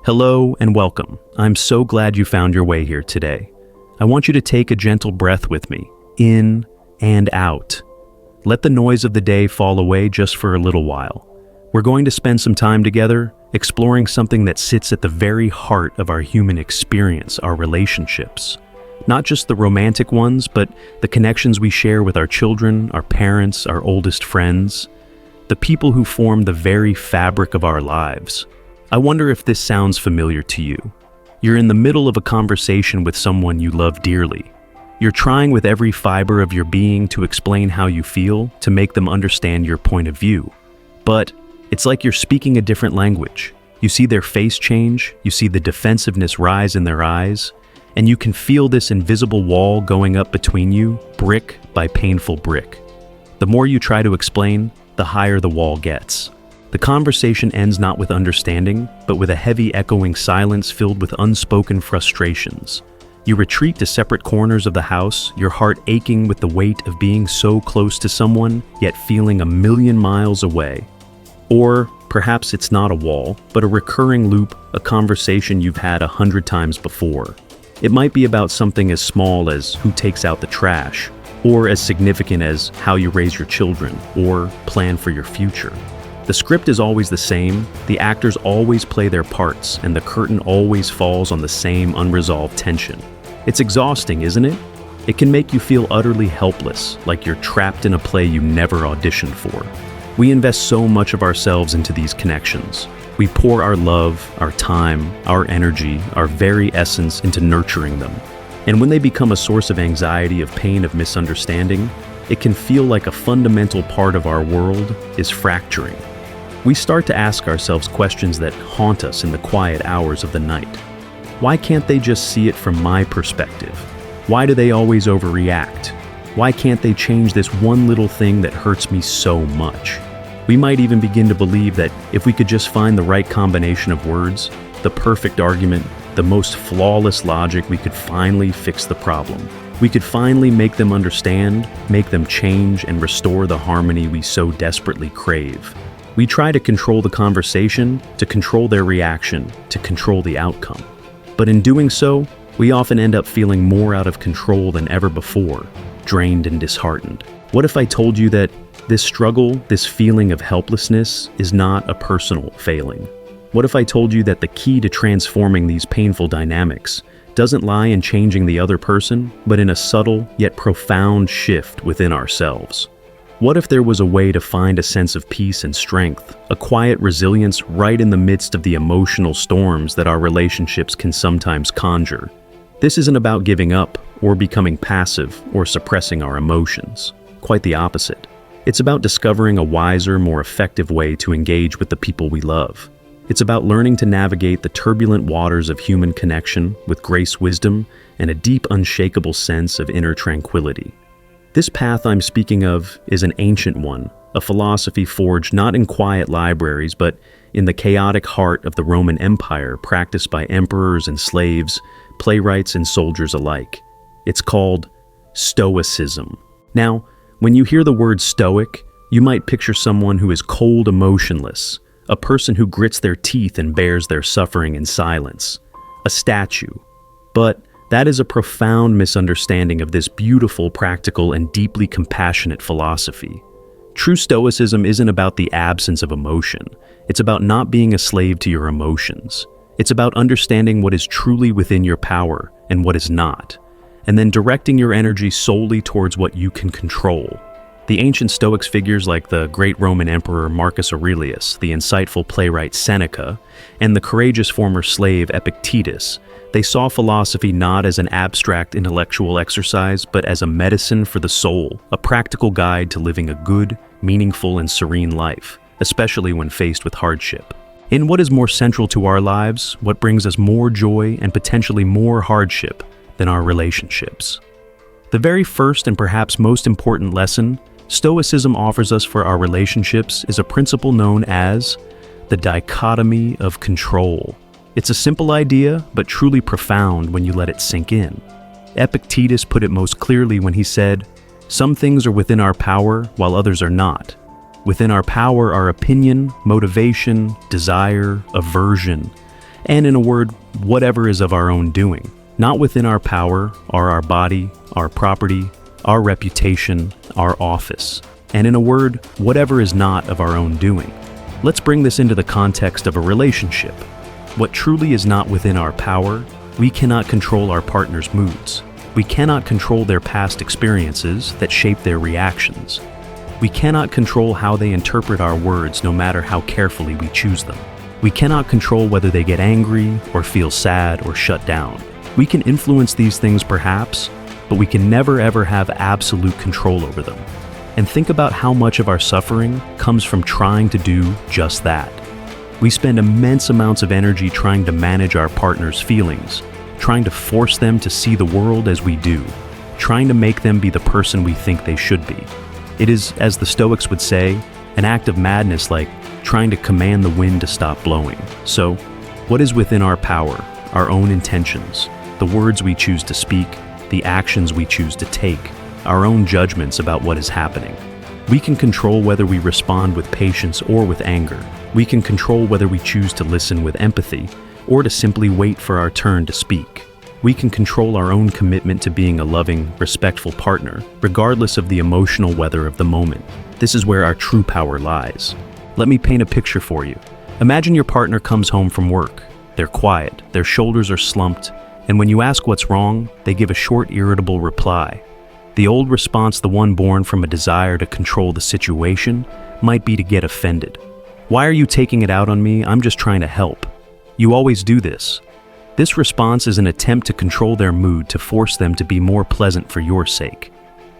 Hello and welcome. I'm so glad you found your way here today. I want you to take a gentle breath with me, in and out. Let the noise of the day fall away just for a little while. We're going to spend some time together exploring something that sits at the very heart of our human experience, our relationships. Not just the romantic ones, but the connections we share with our children, our parents, our oldest friends, the people who form the very fabric of our lives. I wonder if this sounds familiar to you. You're in the middle of a conversation with someone you love dearly. You're trying with every fiber of your being to explain how you feel, to make them understand your point of view. But it's like you're speaking a different language. You see their face change, you see the defensiveness rise in their eyes, and you can feel this invisible wall going up between you, brick by painful brick. The more you try to explain, the higher the wall gets. The conversation ends not with understanding, but with a heavy echoing silence filled with unspoken frustrations. You retreat to separate corners of the house, your heart aching with the weight of being so close to someone, yet feeling a million miles away. Or perhaps it's not a wall, but a recurring loop, a conversation you've had 100 times before. It might be about something as small as who takes out the trash, or as significant as how you raise your children, or plan for your future. The script is always the same, the actors always play their parts, and the curtain always falls on the same unresolved tension. It's exhausting, isn't it? It can make you feel utterly helpless, like you're trapped in a play you never auditioned for. We invest so much of ourselves into these connections. We pour our love, our time, our energy, our very essence into nurturing them. And when they become a source of anxiety, of pain, of misunderstanding, it can feel like a fundamental part of our world is fracturing. We start to ask ourselves questions that haunt us in the quiet hours of the night. Why can't they just see it from my perspective? Why do they always overreact? Why can't they change this one little thing that hurts me so much? We might even begin to believe that if we could just find the right combination of words, the perfect argument, the most flawless logic, we could finally fix the problem. We could finally make them understand, make them change, and restore the harmony we so desperately crave. We try to control the conversation, to control their reaction, to control the outcome. But in doing so, we often end up feeling more out of control than ever before, drained and disheartened. What if I told you that this struggle, this feeling of helplessness, is not a personal failing? What if I told you that the key to transforming these painful dynamics doesn't lie in changing the other person, but in a subtle yet profound shift within ourselves? What if there was a way to find a sense of peace and strength, a quiet resilience right in the midst of the emotional storms that our relationships can sometimes conjure? This isn't about giving up or becoming passive or suppressing our emotions. Quite the opposite. It's about discovering a wiser, more effective way to engage with the people we love. It's about learning to navigate the turbulent waters of human connection with grace, wisdom, and a deep, unshakable sense of inner tranquility. This path I'm speaking of is an ancient one, a philosophy forged not in quiet libraries, but in the chaotic heart of the Roman Empire, practiced by emperors and slaves, playwrights and soldiers alike. It's called Stoicism. Now, when you hear the word stoic, you might picture someone who is cold, emotionless, a person who grits their teeth and bears their suffering in silence, a statue. But that is a profound misunderstanding of this beautiful, practical, and deeply compassionate philosophy. True Stoicism isn't about the absence of emotion. It's about not being a slave to your emotions. It's about understanding what is truly within your power and what is not, and then directing your energy solely towards what you can control. The ancient Stoics figures like the great Roman Emperor Marcus Aurelius, the insightful playwright Seneca, and the courageous former slave Epictetus, they saw philosophy not as an abstract intellectual exercise, but as a medicine for the soul, a practical guide to living a good, meaningful, and serene life, especially when faced with hardship. In what is more central to our lives, what brings us more joy and potentially more hardship than our relationships? The very first and perhaps most important lesson Stoicism offers us for our relationships is a principle known as the dichotomy of control. It's a simple idea, but truly profound when you let it sink in. Epictetus put it most clearly when he said, "Some things are within our power, while others are not. Within our power are opinion, motivation, desire, aversion, And in a word, whatever is of our own doing. Not within our power are our body, our property, our reputation, our office. And in a word, whatever is not of our own doing. Let's bring this into the context of a relationship. What truly is not within our power, we cannot control our partner's moods. We cannot control their past experiences that shape their reactions. We cannot control how they interpret our words no matter how carefully we choose them. We cannot control whether they get angry or feel sad or shut down. We can influence these things perhaps, but we can never ever have absolute control over them. And think about how much of our suffering comes from trying to do just that. We spend immense amounts of energy trying to manage our partner's feelings, trying to force them to see the world as we do, trying to make them be the person we think they should be. It is, as the Stoics would say, an act of madness, like trying to command the wind to stop blowing. So, what is within our power, our own intentions, the words we choose to speak, the actions we choose to take, our own judgments about what is happening? We can control whether we respond with patience or with anger. We can control whether we choose to listen with empathy or to simply wait for our turn to speak. We can control our own commitment to being a loving, respectful partner, regardless of the emotional weather of the moment. This is where our true power lies. Let me paint a picture for you. Imagine your partner comes home from work. They're quiet, their shoulders are slumped, and when you ask what's wrong, they give a short, irritable reply. The old response, the one born from a desire to control the situation, might be to get offended. Why are you taking it out on me? I'm just trying to help. You always do this. This response is an attempt to control their mood, to force them to be more pleasant for your sake.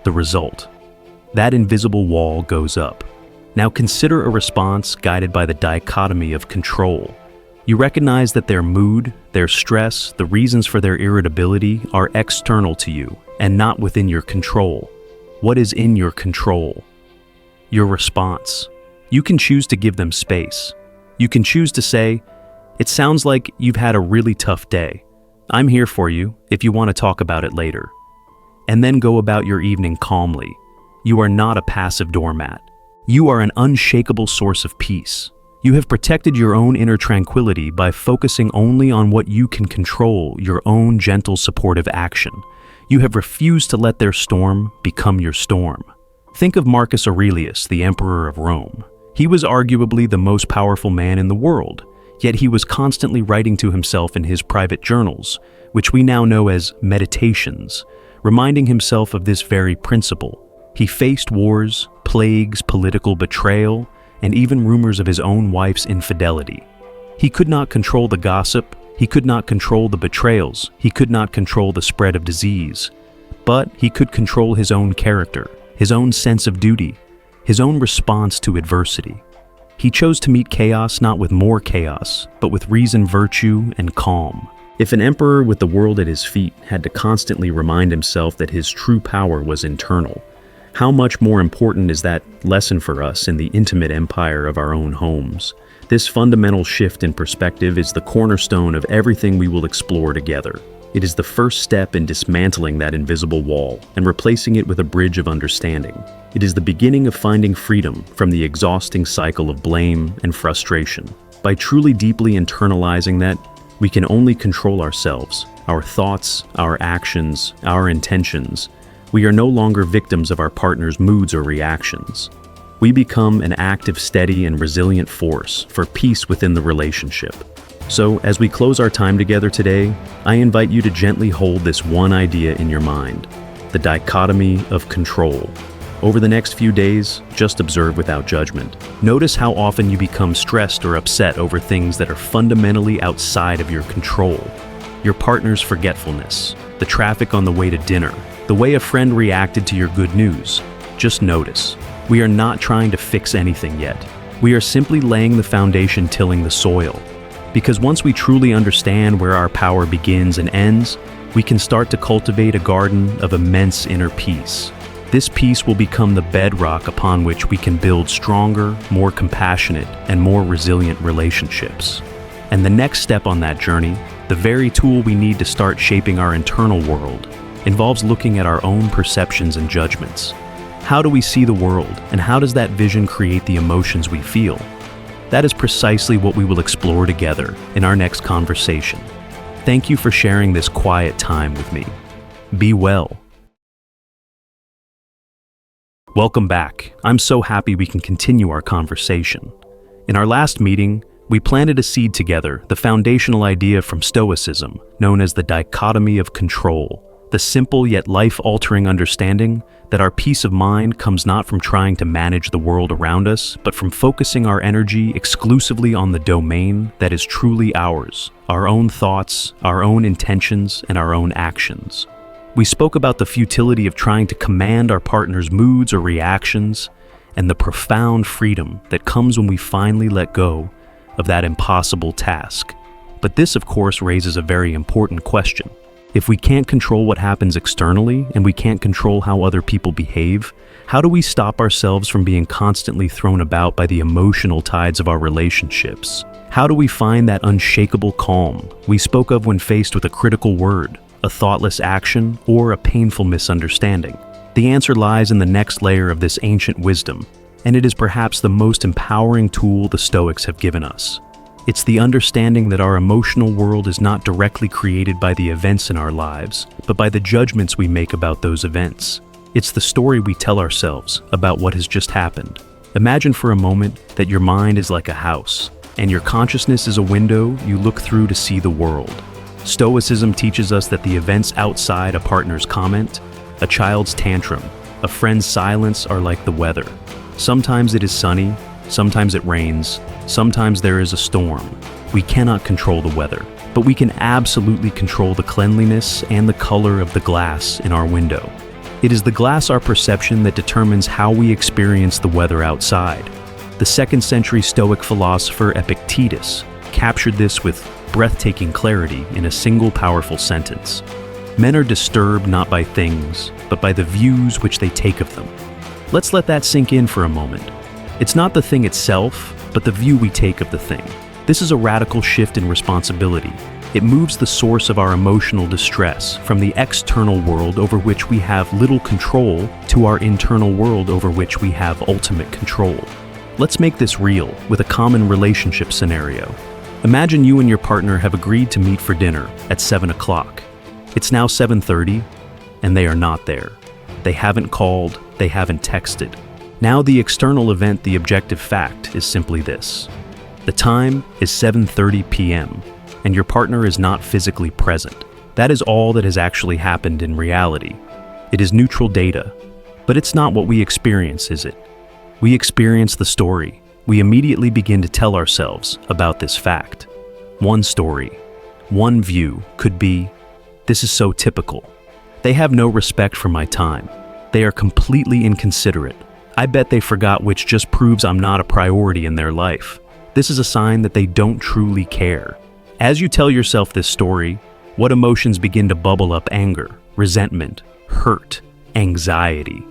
The result: that invisible wall goes up. Now consider a response guided by the dichotomy of control. You recognize that their mood, their stress, the reasons for their irritability are external to you and not within your control. What is in your control? Your response. You can choose to give them space. You can choose to say, "It sounds like you've had a really tough day. I'm here for you if you want to talk about it later." And then go about your evening calmly. You are not a passive doormat. You are an unshakable source of peace. You have protected your own inner tranquility by focusing only on what you can control, your own gentle, supportive action. You have refused to let their storm become your storm. Think of Marcus Aurelius, the emperor of Rome. He was arguably the most powerful man in the world, yet he was constantly writing to himself in his private journals, which we now know as meditations, reminding himself of this very principle. He faced wars, plagues, political betrayal, and even rumors of his own wife's infidelity. He could not control the gossip, he could not control the betrayals, he could not control the spread of disease, but he could control his own character, his own sense of duty, his own response to adversity. He chose to meet chaos not with more chaos, but with reason, virtue, and calm. If an emperor with the world at his feet had to constantly remind himself that his true power was internal, how much more important is that lesson for us in the intimate empire of our own homes? This fundamental shift in perspective is the cornerstone of everything we will explore together. It is the first step in dismantling that invisible wall and replacing it with a bridge of understanding. It is the beginning of finding freedom from the exhausting cycle of blame and frustration. By truly deeply internalizing that, we can only control ourselves, our thoughts, our actions, our intentions. We are no longer victims of our partner's moods or reactions. We become an active, steady, and resilient force for peace within the relationship. So, as we close our time together today, I invite you to gently hold this one idea in your mind: the dichotomy of control. Over the next few days, just observe without judgment. Notice how often you become stressed or upset over things that are fundamentally outside of your control. Your partner's forgetfulness, the traffic on the way to dinner, the way a friend reacted to your good news. Just notice. We are not trying to fix anything yet. We are simply laying the foundation, tilling the soil. Because once we truly understand where our power begins and ends, we can start to cultivate a garden of immense inner peace. This peace will become the bedrock upon which we can build stronger, more compassionate, and more resilient relationships. And the next step on that journey, the very tool we need to start shaping our internal world, involves looking at our own perceptions and judgments. How do we see the world, and how does that vision create the emotions we feel? That is precisely what we will explore together in our next conversation. Thank you for sharing this quiet time with me. Be well. Welcome back. I'm so happy we can continue our conversation. In our last meeting, we planted a seed together, the foundational idea from Stoicism, known as the dichotomy of control, the simple yet life-altering understanding that our peace of mind comes not from trying to manage the world around us, but from focusing our energy exclusively on the domain that is truly ours, our own thoughts, our own intentions, and our own actions. We spoke about the futility of trying to command our partner's moods or reactions, and the profound freedom that comes when we finally let go of that impossible task. But this, of course, raises a very important question. If we can't control what happens externally and we can't control how other people behave, how do we stop ourselves from being constantly thrown about by the emotional tides of our relationships? How do we find that unshakable calm we spoke of when faced with a critical word, a thoughtless action, or a painful misunderstanding? The answer lies in the next layer of this ancient wisdom, and it is perhaps the most empowering tool the Stoics have given us. It's the understanding that our emotional world is not directly created by the events in our lives, but by the judgments we make about those events. It's the story we tell ourselves about what has just happened. Imagine for a moment that your mind is like a house, and your consciousness is a window you look through to see the world. Stoicism teaches us that the events outside a partner's comment, a child's tantrum, a friend's silence are like the weather. Sometimes it is sunny, sometimes it rains, sometimes there is a storm. We cannot control the weather, but we can absolutely control the cleanliness and the color of the glass in our window. It is the glass our perception that determines how we experience the weather outside. The 2nd century Stoic philosopher Epictetus captured this with breathtaking clarity in a single powerful sentence. Men are disturbed not by things, but by the views which they take of them. Let's let that sink in for a moment. It's not the thing itself, but the view we take of the thing. This is a radical shift in responsibility. It moves the source of our emotional distress from the external world over which we have little control to our internal world over which we have ultimate control. Let's make this real with a common relationship scenario. Imagine you and your partner have agreed to meet for dinner at 7 o'clock. It's now 7:30, and they are not there. They haven't called, they haven't texted. Now the external event, the objective fact, is simply this. The time is 7:30 p.m., and your partner is not physically present. That is all that has actually happened in reality. It is neutral data, but it's not what we experience, is it? We experience the story. We immediately begin to tell ourselves about this fact. One story, one view could be, this is so typical. They have no respect for my time. They are completely inconsiderate. I bet they forgot, which just proves I'm not a priority in their life. This is a sign that they don't truly care. As you tell yourself this story, what emotions begin to bubble up? Anger, resentment, hurt, anxiety.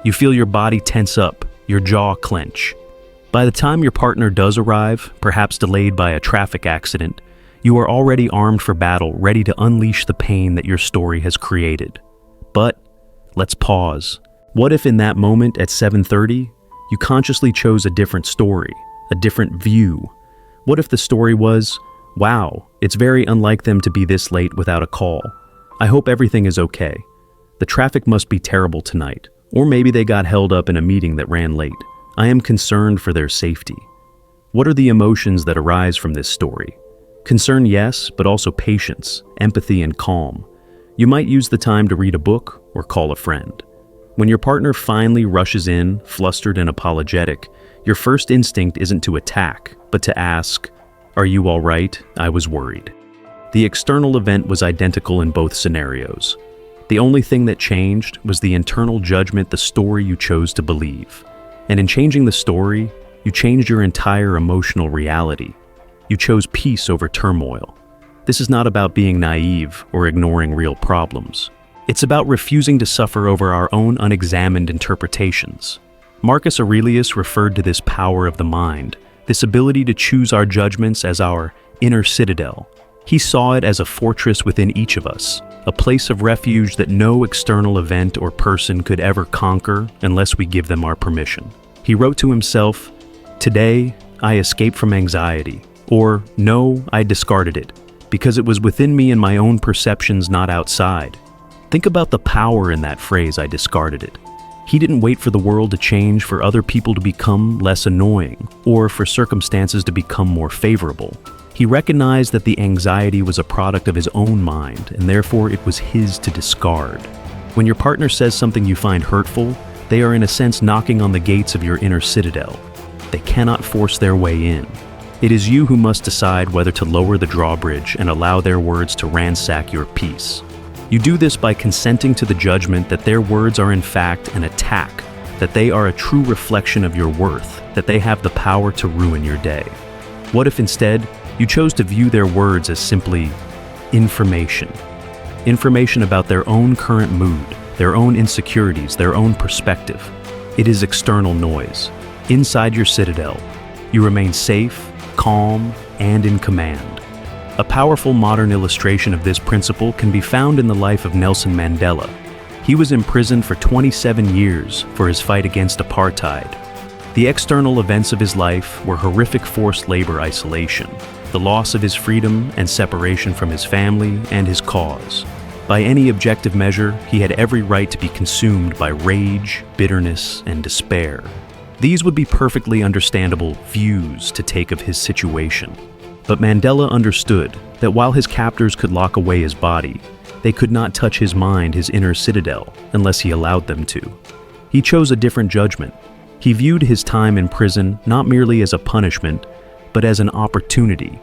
You feel your body tense up, your jaw clench. By the time your partner does arrive, perhaps delayed by a traffic accident, you are already armed for battle, ready to unleash the pain that your story has created. But let's pause. What if in that moment at 7:30, you consciously chose a different story, a different view? What if the story was, wow, it's very unlike them to be this late without a call. I hope everything is okay. The traffic must be terrible tonight. Or maybe they got held up in a meeting that ran late. I am concerned for their safety. What are the emotions that arise from this story? Concern, yes, but also patience, empathy, and calm. You might use the time to read a book or call a friend. When your partner finally rushes in, flustered and apologetic, your first instinct isn't to attack, but to ask, "Are you all right? I was worried." The external event was identical in both scenarios. The only thing that changed was the internal judgment, the story you chose to believe. And in changing the story, you changed your entire emotional reality. You chose peace over turmoil. This is not about being naive or ignoring real problems. It's about refusing to suffer over our own unexamined interpretations. Marcus Aurelius referred to this power of the mind, this ability to choose our judgments as our inner citadel. He saw it as a fortress within each of us, a place of refuge that no external event or person could ever conquer unless we give them our permission. He wrote to himself, "Today, I escaped from anxiety. Or, no, I discarded it, because it was within me and my own perceptions, not outside. Think about the power in that phrase, I discarded it. He didn't wait for the world to change for other people to become less annoying, or for circumstances to become more favorable. He recognized that the anxiety was a product of his own mind, and therefore it was his to discard. When your partner says something you find hurtful, they are in a sense knocking on the gates of your inner citadel. They cannot force their way in. It is you who must decide whether to lower the drawbridge and allow their words to ransack your peace. You do this by consenting to the judgment that their words are in fact an attack, that they are a true reflection of your worth, that they have the power to ruin your day. What if instead, you chose to view their words as simply information? Information about their own current mood, their own insecurities, their own perspective. It is external noise. Inside your citadel, you remain safe, calm, and in command. A powerful modern illustration of this principle can be found in the life of Nelson Mandela. He was imprisoned for 27 years for his fight against apartheid. The external events of his life were horrific forced labor isolation, the loss of his freedom and separation from his family and his cause. By any objective measure, he had every right to be consumed by rage, bitterness, and despair. These would be perfectly understandable views to take of his situation. But Mandela understood that while his captors could lock away his body, they could not touch his mind, his inner citadel, unless he allowed them to. He chose a different judgment. He viewed his time in prison not merely as a punishment, but as an opportunity.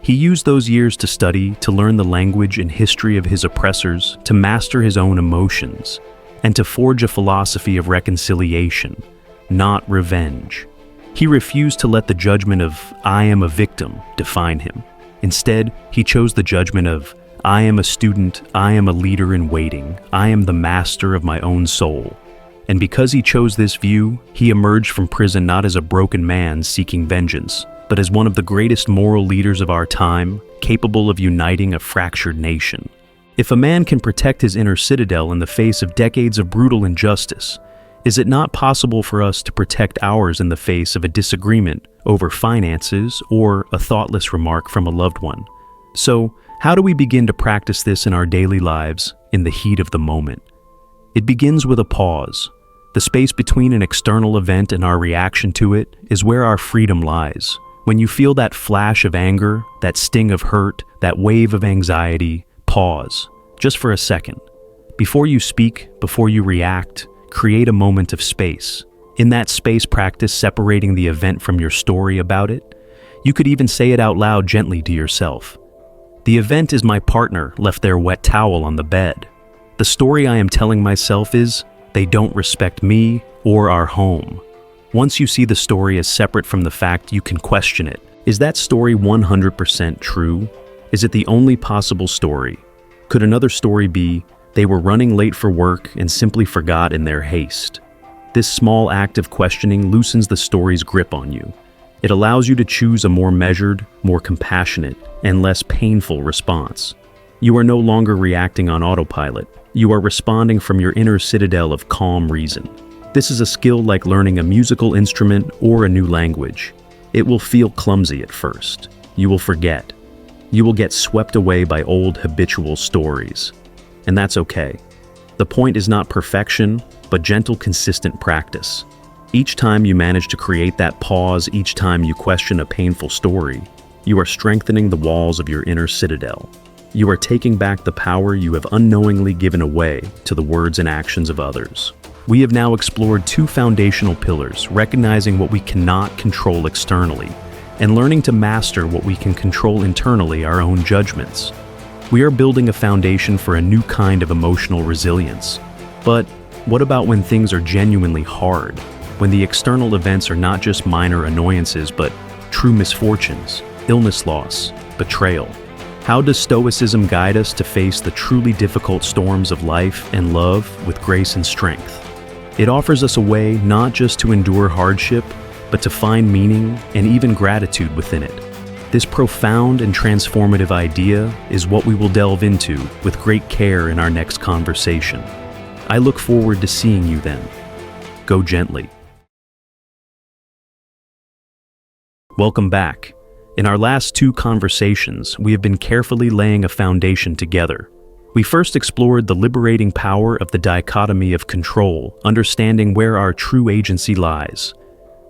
He used those years to study, to learn the language and history of his oppressors, to master his own emotions, and to forge a philosophy of reconciliation, not revenge. He refused to let the judgment of "I am a victim" define him. Instead, he chose the judgment of "I am a student, I am a leader in waiting, I am the master of my own soul." And because he chose this view, he emerged from prison not as a broken man seeking vengeance, but as one of the greatest moral leaders of our time, capable of uniting a fractured nation. If a man can protect his inner citadel in the face of decades of brutal injustice, is it not possible for us to protect ours in the face of a disagreement over finances or a thoughtless remark from a loved one? So, how do we begin to practice this in our daily lives in the heat of the moment? It begins with a pause. The space between an external event and our reaction to it is where our freedom lies. When you feel that flash of anger, that sting of hurt, that wave of anxiety, pause, just for a second. Before you speak, before you react, create a moment of space. In that space, practice separating the event from your story about it. You could even say it out loud gently to yourself. The event is my partner left their wet towel on the bed. The story I am telling myself is, they don't respect me or our home. Once you see the story as separate from the fact, you can question it. Is that story 100% true? Is it the only possible story? Could another story be, they were running late for work and simply forgot in their haste? This small act of questioning loosens the story's grip on you. It allows you to choose a more measured, more compassionate, and less painful response. You are no longer reacting on autopilot. You are responding from your inner citadel of calm reason. This is a skill like learning a musical instrument or a new language. It will feel clumsy at first. You will forget. You will get swept away by old habitual stories. And that's okay. The point is not perfection, but gentle, consistent practice. Each time you manage to create that pause, each time you question a painful story, you are strengthening the walls of your inner citadel. You are taking back the power you have unknowingly given away to the words and actions of others. We have now explored two foundational pillars, recognizing what we cannot control externally, and learning to master what we can control internally, our own judgments. We are building a foundation for a new kind of emotional resilience. But what about when things are genuinely hard? When the external events are not just minor annoyances, but true misfortunes, illness, loss, betrayal? How does Stoicism guide us to face the truly difficult storms of life and love with grace and strength? It offers us a way not just to endure hardship, but to find meaning and even gratitude within it. This profound and transformative idea is what we will delve into with great care in our next conversation. I look forward to seeing you then. Go gently. Welcome back. In our last two conversations, we have been carefully laying a foundation together. We first explored the liberating power of the dichotomy of control, understanding where our true agency lies.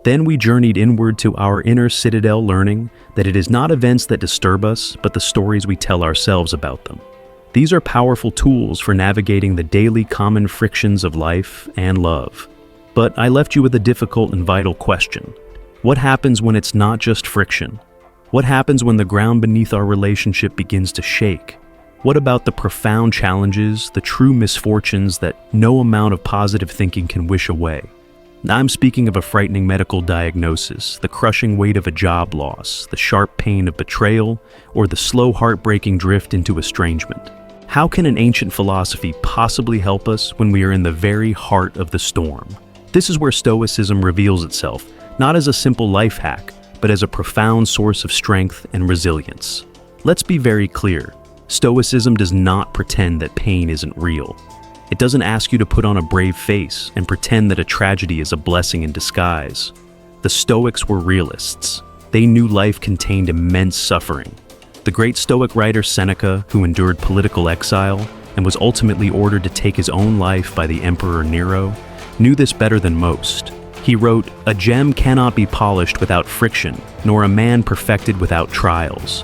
Then we journeyed inward to our inner citadel, learning that it is not events that disturb us, but the stories we tell ourselves about them. These are powerful tools for navigating the daily common frictions of life and love. But I left you with a difficult and vital question. What happens when it's not just friction? What happens when the ground beneath our relationship begins to shake? What about the profound challenges, the true misfortunes that no amount of positive thinking can wish away? I'm speaking of a frightening medical diagnosis, the crushing weight of a job loss, the sharp pain of betrayal, or the slow heartbreaking drift into estrangement. How can an ancient philosophy possibly help us when we are in the very heart of the storm? This is where Stoicism reveals itself, not as a simple life hack, but as a profound source of strength and resilience. Let's be very clear. Stoicism does not pretend that pain isn't real. It doesn't ask you to put on a brave face and pretend that a tragedy is a blessing in disguise. The Stoics were realists. They knew life contained immense suffering. The great Stoic writer Seneca, who endured political exile and was ultimately ordered to take his own life by the Emperor Nero, knew this better than most. He wrote, "A gem cannot be polished without friction, nor a man perfected without trials."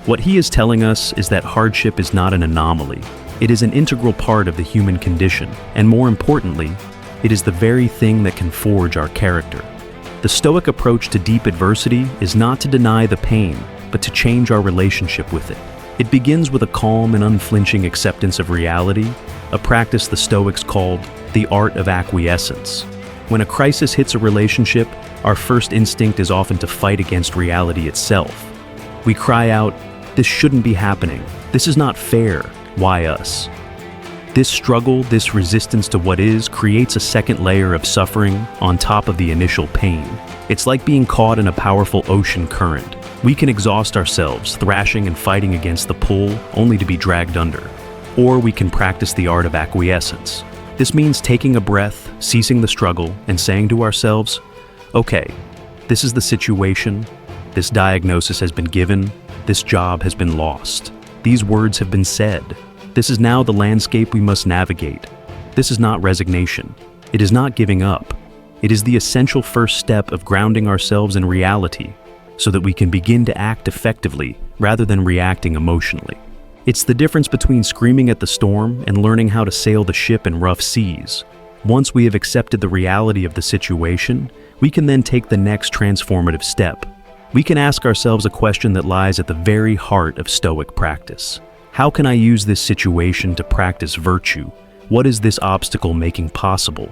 What he is telling us is that hardship is not an anomaly. It is an integral part of the human condition, and more importantly, it is the very thing that can forge our character. The Stoic approach to deep adversity is not to deny the pain, but to change our relationship with it. It begins with a calm and unflinching acceptance of reality, a practice the Stoics called the art of acquiescence. When a crisis hits a relationship, our first instinct is often to fight against reality itself. We cry out, "This shouldn't be happening. This is not fair. Why us?" This struggle, this resistance to what is, creates a second layer of suffering on top of the initial pain. It's like being caught in a powerful ocean current. We can exhaust ourselves, thrashing and fighting against the pull, only to be dragged under. Or we can practice the art of acquiescence. This means taking a breath, ceasing the struggle, and saying to ourselves, "Okay, this is the situation. This diagnosis has been given. This job has been lost. These words have been said. This is now the landscape we must navigate." This is not resignation. It is not giving up. It is the essential first step of grounding ourselves in reality so that we can begin to act effectively rather than reacting emotionally. It's the difference between screaming at the storm and learning how to sail the ship in rough seas. Once we have accepted the reality of the situation, we can then take the next transformative step. We can ask ourselves a question that lies at the very heart of Stoic practice. How can I use this situation to practice virtue? What is this obstacle making possible?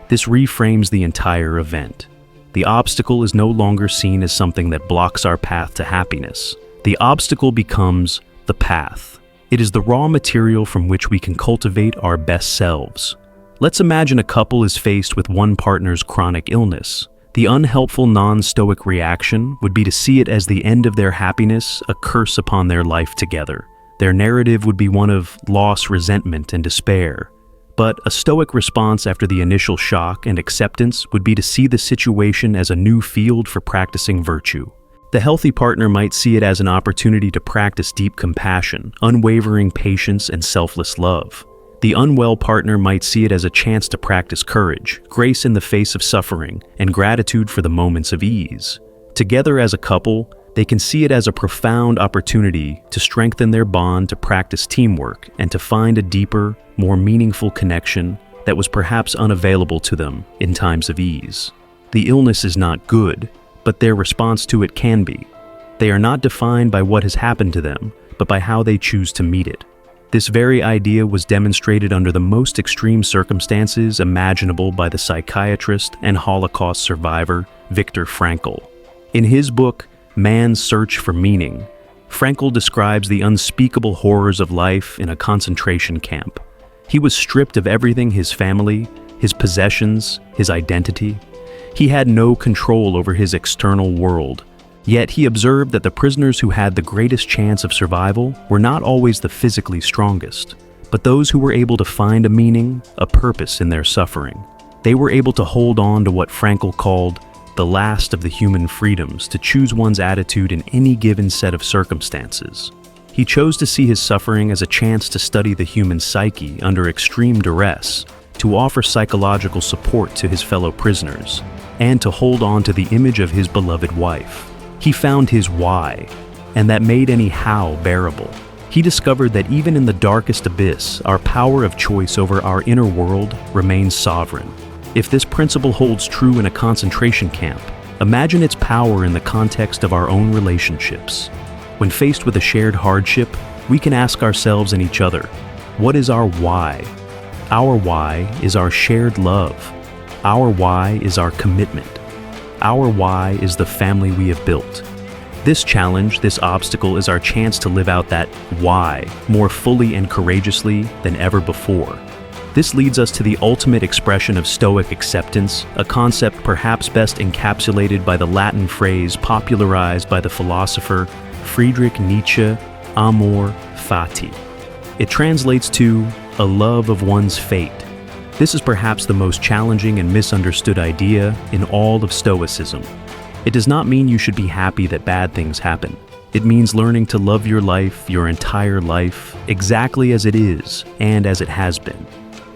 This reframes the entire event. The obstacle is no longer seen as something that blocks our path to happiness. The obstacle becomes the path. It is the raw material from which we can cultivate our best selves. Let's imagine a couple is faced with one partner's chronic illness. The unhelpful non-Stoic reaction would be to see it as the end of their happiness, a curse upon their life together. Their narrative would be one of loss, resentment, and despair. But a Stoic response after the initial shock and acceptance would be to see the situation as a new field for practicing virtue. The healthy partner might see it as an opportunity to practice deep compassion, unwavering patience, and selfless love. The unwell partner might see it as a chance to practice courage, grace in the face of suffering, and gratitude for the moments of ease. Together as a couple, they can see it as a profound opportunity to strengthen their bond, to practice teamwork, and to find a deeper, more meaningful connection that was perhaps unavailable to them in times of ease. The illness is not good, but their response to it can be. They are not defined by what has happened to them, but by how they choose to meet it. This very idea was demonstrated under the most extreme circumstances imaginable by the psychiatrist and Holocaust survivor Viktor Frankl. In his book, Man's Search for Meaning, Frankl describes the unspeakable horrors of life in a concentration camp. He was stripped of everything: his family, his possessions, his identity. He had no control over his external world. Yet he observed that the prisoners who had the greatest chance of survival were not always the physically strongest, but those who were able to find a meaning, a purpose in their suffering. They were able to hold on to what Frankl called the last of the human freedoms to choose one's attitude in any given set of circumstances. He chose to see his suffering as a chance to study the human psyche under extreme duress, to offer psychological support to his fellow prisoners, and to hold on to the image of his beloved wife. He found his why, and that made any how bearable. He discovered that even in the darkest abyss, our power of choice over our inner world remains sovereign. If this principle holds true in a concentration camp, imagine its power in the context of our own relationships. When faced with a shared hardship, we can ask ourselves and each other, what is our why? Our why is our shared love. Our why is our commitment. Our why is the family we have built. This challenge, this obstacle, is our chance to live out that why more fully and courageously than ever before. This leads us to the ultimate expression of Stoic acceptance, a concept perhaps best encapsulated by the Latin phrase popularized by the philosopher Friedrich Nietzsche, amor fati. It translates to a love of one's fate. This is perhaps the most challenging and misunderstood idea in all of Stoicism. It does not mean you should be happy that bad things happen. It means learning to love your life, your entire life, exactly as it is and as it has been.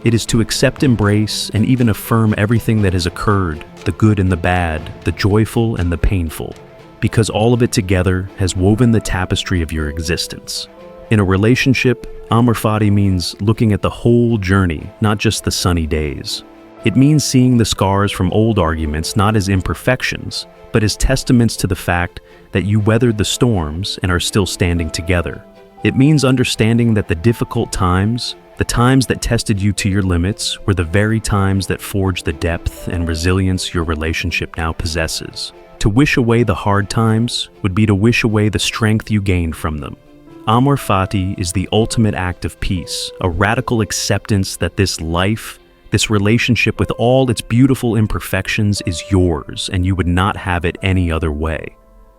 It is to accept, embrace, and even affirm everything that has occurred, the good and the bad, the joyful and the painful, because all of it together has woven the tapestry of your existence. In a relationship, amor fati means looking at the whole journey, not just the sunny days. It means seeing the scars from old arguments not as imperfections, but as testaments to the fact that you weathered the storms and are still standing together. It means understanding that the difficult times, the times that tested you to your limits, were the very times that forged the depth and resilience your relationship now possesses. To wish away the hard times would be to wish away the strength you gained from them. Amor fati is the ultimate act of peace, a radical acceptance that this life, this relationship with all its beautiful imperfections is yours and you would not have it any other way.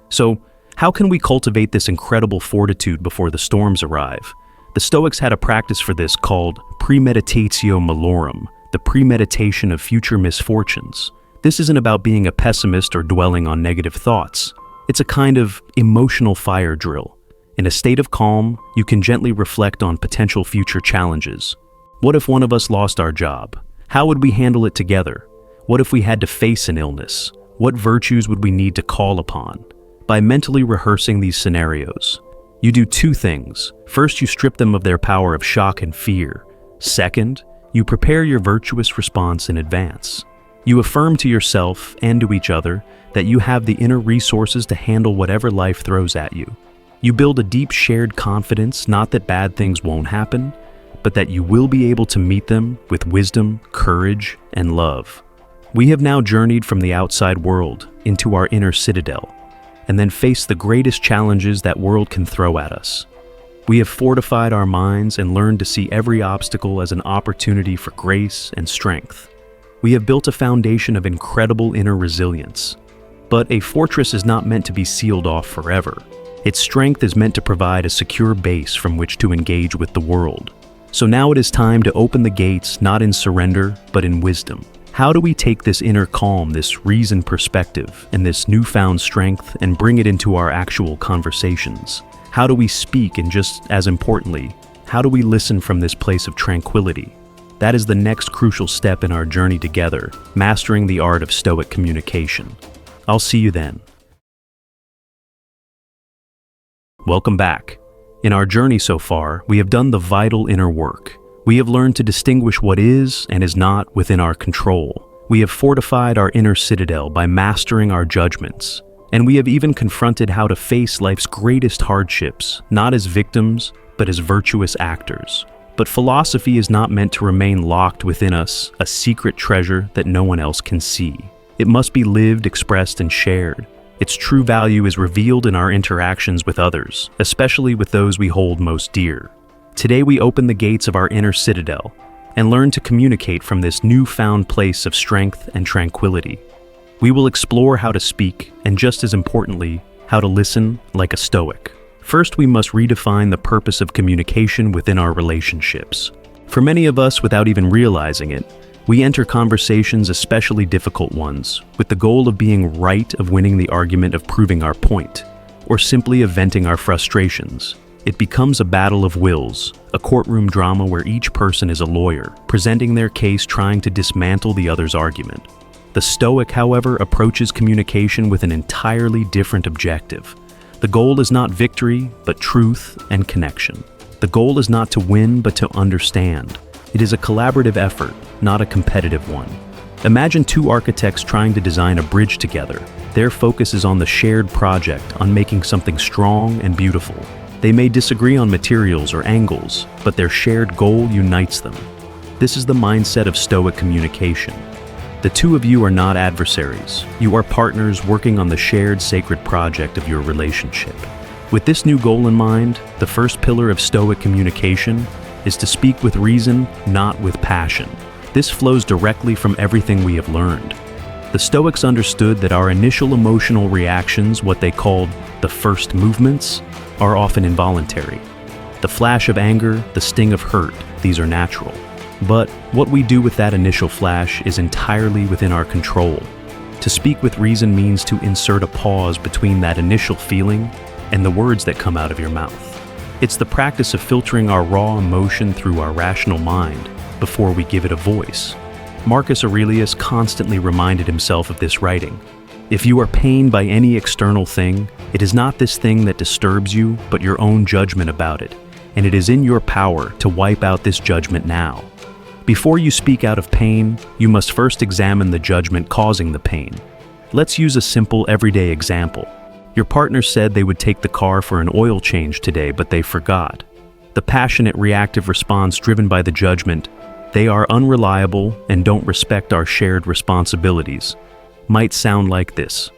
So, how can we cultivate this incredible fortitude before the storms arrive? The Stoics had a practice for this called premeditatio malorum, the premeditation of future misfortunes. This isn't about being a pessimist or dwelling on negative thoughts. It's a kind of emotional fire drill. In a state of calm, you can gently reflect on potential future challenges. What if one of us lost our job? How would we handle it together? What if we had to face an illness? What virtues would we need to call upon? By mentally rehearsing these scenarios, you do two things. First, you strip them of their power of shock and fear. Second, you prepare your virtuous response in advance. You affirm to yourself and to each other that you have the inner resources to handle whatever life throws at you. You build a deep shared confidence, not that bad things won't happen, but that you will be able to meet them with wisdom, courage, and love. We have now journeyed from the outside world into our inner citadel, and then faced the greatest challenges that world can throw at us. We have fortified our minds and learned to see every obstacle as an opportunity for grace and strength. We have built a foundation of incredible inner resilience. But a fortress is not meant to be sealed off forever. Its strength is meant to provide a secure base from which to engage with the world. So now it is time to open the gates, not in surrender, but in wisdom. How do we take this inner calm, this reasoned perspective, and this newfound strength and bring it into our actual conversations? How do we speak, and just as importantly, how do we listen from this place of tranquility? That is the next crucial step in our journey together, mastering the art of Stoic communication. I'll see you then. Welcome back. In our journey so far, we have done the vital inner work. We have learned to distinguish what is and is not within our control. We have fortified our inner citadel by mastering our judgments. And we have even confronted how to face life's greatest hardships, not as victims, but as virtuous actors. But philosophy is not meant to remain locked within us, a secret treasure that no one else can see. It must be lived, expressed, and shared. Its true value is revealed in our interactions with others, especially with those we hold most dear. Today we open the gates of our inner citadel and learn to communicate from this newfound place of strength and tranquility. We will explore how to speak, and just as importantly, how to listen like a Stoic. First, we must redefine the purpose of communication within our relationships. For many of us, without even realizing it, We enter conversations, especially difficult ones, with the goal of being right, of winning the argument, of proving our point, or simply of venting our frustrations. It becomes a battle of wills, a courtroom drama where each person is a lawyer, presenting their case, trying to dismantle the other's argument. The Stoic, however, approaches communication with an entirely different objective. The goal is not victory, but truth and connection. The goal is not to win, but to understand. It is a collaborative effort, not a competitive one. Imagine two architects trying to design a bridge together. Their focus is on the shared project, on making something strong and beautiful. They may disagree on materials or angles, but their shared goal unites them. This is the mindset of Stoic communication. The two of you are not adversaries. You are partners working on the shared sacred project of your relationship. With this new goal in mind, the first pillar of Stoic communication is to speak with reason, not with passion. This flows directly from everything we have learned. The Stoics understood that our initial emotional reactions, what they called the first movements, are often involuntary. The flash of anger, the sting of hurt, these are natural. But what we do with that initial flash is entirely within our control. To speak with reason means to insert a pause between that initial feeling and the words that come out of your mouth. It's the practice of filtering our raw emotion through our rational mind before we give it a voice. Marcus Aurelius constantly reminded himself of this writing. If you are pained by any external thing, it is not this thing that disturbs you, but your own judgment about it, and it is in your power to wipe out this judgment now. Before you speak out of pain, you must first examine the judgment causing the pain. Let's use a simple everyday example. Your partner said they would take the car for an oil change today, but they forgot. The passionate reactive response driven by the judgment, they are unreliable and don't respect our shared responsibilities, might sound like this.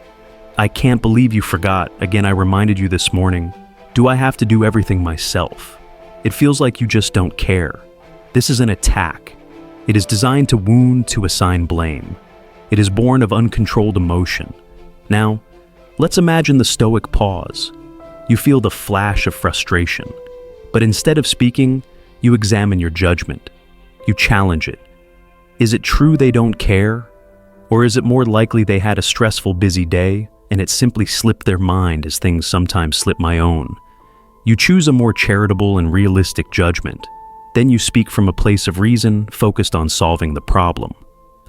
I can't believe you forgot. Again, I reminded you this morning. Do I have to do everything myself? It feels like you just don't care. This is an attack. It is designed to wound, to assign blame. It is born of uncontrolled emotion. Now, let's imagine the Stoic pause. You feel the flash of frustration. But instead of speaking, you examine your judgment. You challenge it. Is it true they don't care? Or is it more likely they had a stressful, busy day and it simply slipped their mind as things sometimes slip my own? You choose a more charitable and realistic judgment. Then you speak from a place of reason, focused on solving the problem.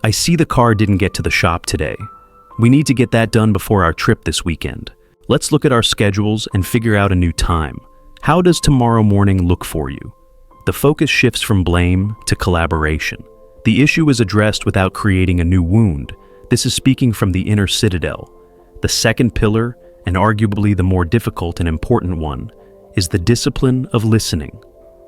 I see the car didn't get to the shop today. We need to get that done before our trip this weekend. Let's look at our schedules and figure out a new time. How does tomorrow morning look for you? The focus shifts from blame to collaboration. The issue is addressed without creating a new wound. This is speaking from the inner citadel. The second pillar, and arguably the more difficult and important one, is the discipline of listening.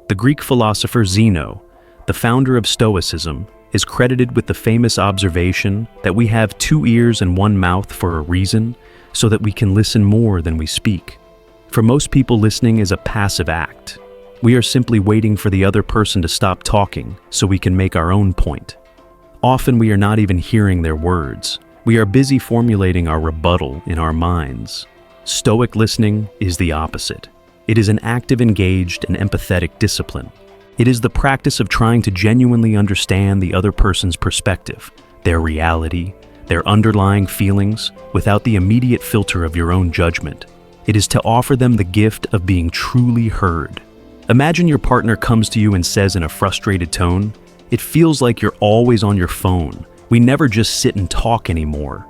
The Greek philosopher Zeno, the founder of Stoicism, is credited with the famous observation that we have 2 ears and 1 mouth for a reason, so that we can listen more than we speak. For most people, listening is a passive act. We are simply waiting for the other person to stop talking so we can make our own point. Often we are not even hearing their words. We are busy formulating our rebuttal in our minds. Stoic listening is the opposite. It is an active, engaged, and empathetic discipline. It is the practice of trying to genuinely understand the other person's perspective, their reality, their underlying feelings, without the immediate filter of your own judgment. It is to offer them the gift of being truly heard. Imagine your partner comes to you and says in a frustrated tone, "It feels like you're always on your phone. We never just sit and talk anymore."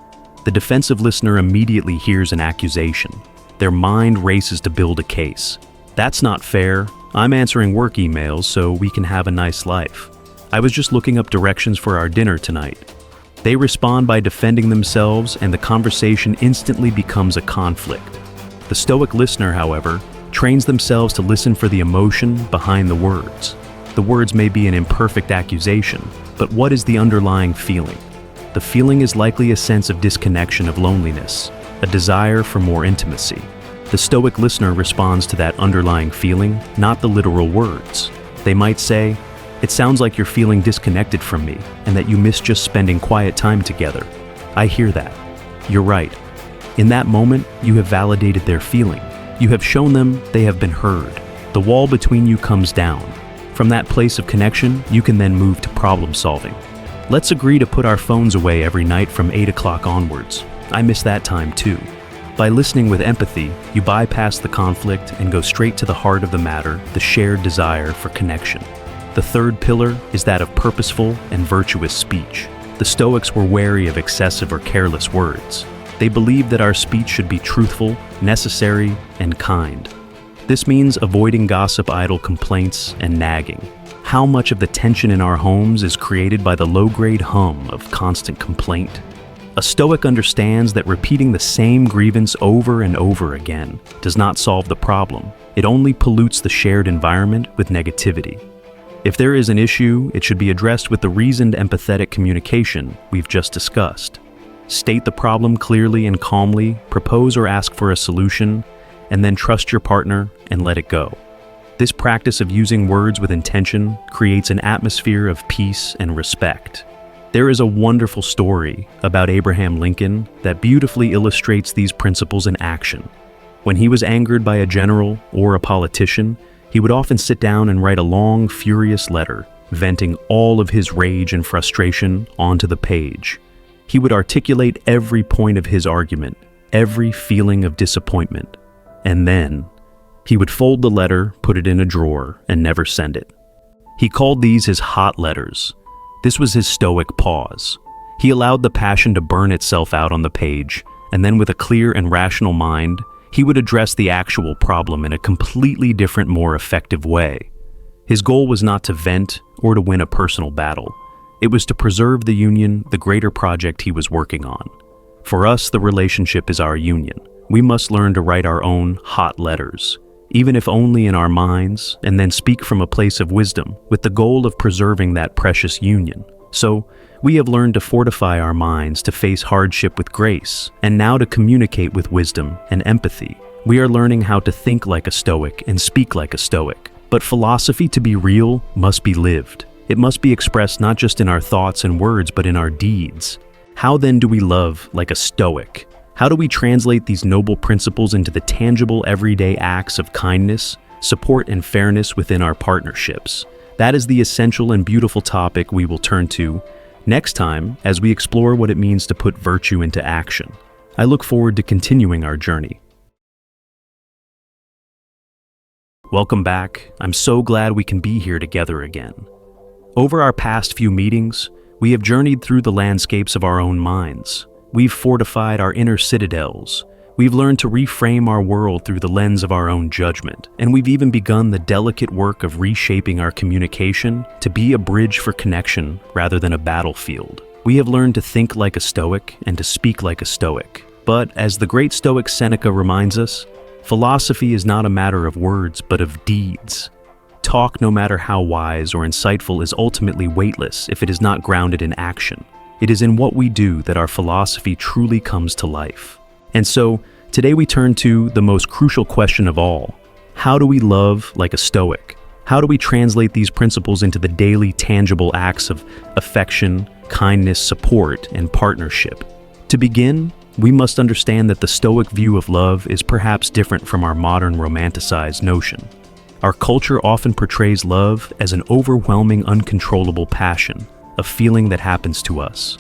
The defensive listener immediately hears an accusation. Their mind races to build a case. "That's not fair. I'm answering work emails so we can have a nice life. I was just looking up directions for our dinner tonight." They respond by defending themselves, and the conversation instantly becomes a conflict. The Stoic listener, however, trains themselves to listen for the emotion behind the words. The words may be an imperfect accusation, but what is the underlying feeling? The feeling is likely a sense of disconnection, of loneliness, a desire for more intimacy. The Stoic listener responds to that underlying feeling, not the literal words. They might say, "It sounds like you're feeling disconnected from me and that you miss just spending quiet time together. I hear that. You're right." In that moment, you have validated their feeling. You have shown them they have been heard. The wall between you comes down. From that place of connection, you can then move to problem solving. Let's agree to put our phones away every night from 8 o'clock onwards. I miss that time too. By listening with empathy, you bypass the conflict and go straight to the heart of the matter, the shared desire for connection. The third pillar is that of purposeful and virtuous speech. The Stoics were wary of excessive or careless words. They believed that our speech should be truthful, necessary, and kind. This means avoiding gossip, idle complaints, and nagging. How much of the tension in our homes is created by the low-grade hum of constant complaint? A Stoic understands that repeating the same grievance over and over again does not solve the problem. It only pollutes the shared environment with negativity. If there is an issue, it should be addressed with the reasoned, empathetic communication we've just discussed. State the problem clearly and calmly, propose or ask for a solution, and then trust your partner and let it go. This practice of using words with intention creates an atmosphere of peace and respect. There is a wonderful story about Abraham Lincoln that beautifully illustrates these principles in action. When he was angered by a general or a politician, he would often sit down and write a long, furious letter, venting all of his rage and frustration onto the page. He would articulate every point of his argument, every feeling of disappointment, and then he would fold the letter, put it in a drawer, and never send it. He called these his hot letters. This was his Stoic pause. He allowed the passion to burn itself out on the page, and then with a clear and rational mind, he would address the actual problem in a completely different, more effective way. His goal was not to vent or to win a personal battle. It was to preserve the union, the greater project he was working on. For us, the relationship is our union. We must learn to write our own hot letters, even if only in our minds, and then speak from a place of wisdom with the goal of preserving that precious union. So, we have learned to fortify our minds to face hardship with grace, and now to communicate with wisdom and empathy. We are learning how to think like a Stoic and speak like a Stoic. But philosophy, to be real, must be lived. It must be expressed not just in our thoughts and words, but in our deeds. How then do we love like a Stoic? How do we translate these noble principles into the tangible, everyday acts of kindness, support, and fairness within our partnerships? That is the essential and beautiful topic we will turn to next time as we explore what it means to put virtue into action. I look forward to continuing our journey. Welcome back. I'm so glad we can be here together again. Over our past few meetings, we have journeyed through the landscapes of our own minds. We've fortified our inner citadels. We've learned to reframe our world through the lens of our own judgment. And we've even begun the delicate work of reshaping our communication to be a bridge for connection rather than a battlefield. We have learned to think like a Stoic and to speak like a Stoic. But as the great Stoic Seneca reminds us, philosophy is not a matter of words, but of deeds. Talk, no matter how wise or insightful, is ultimately weightless if it is not grounded in action. It is in what we do that our philosophy truly comes to life. And so, today we turn to the most crucial question of all. How do we love like a Stoic? How do we translate these principles into the daily, tangible acts of affection, kindness, support, and partnership? To begin, we must understand that the Stoic view of love is perhaps different from our modern romanticized notion. Our culture often portrays love as an overwhelming, uncontrollable passion, a feeling that happens to us.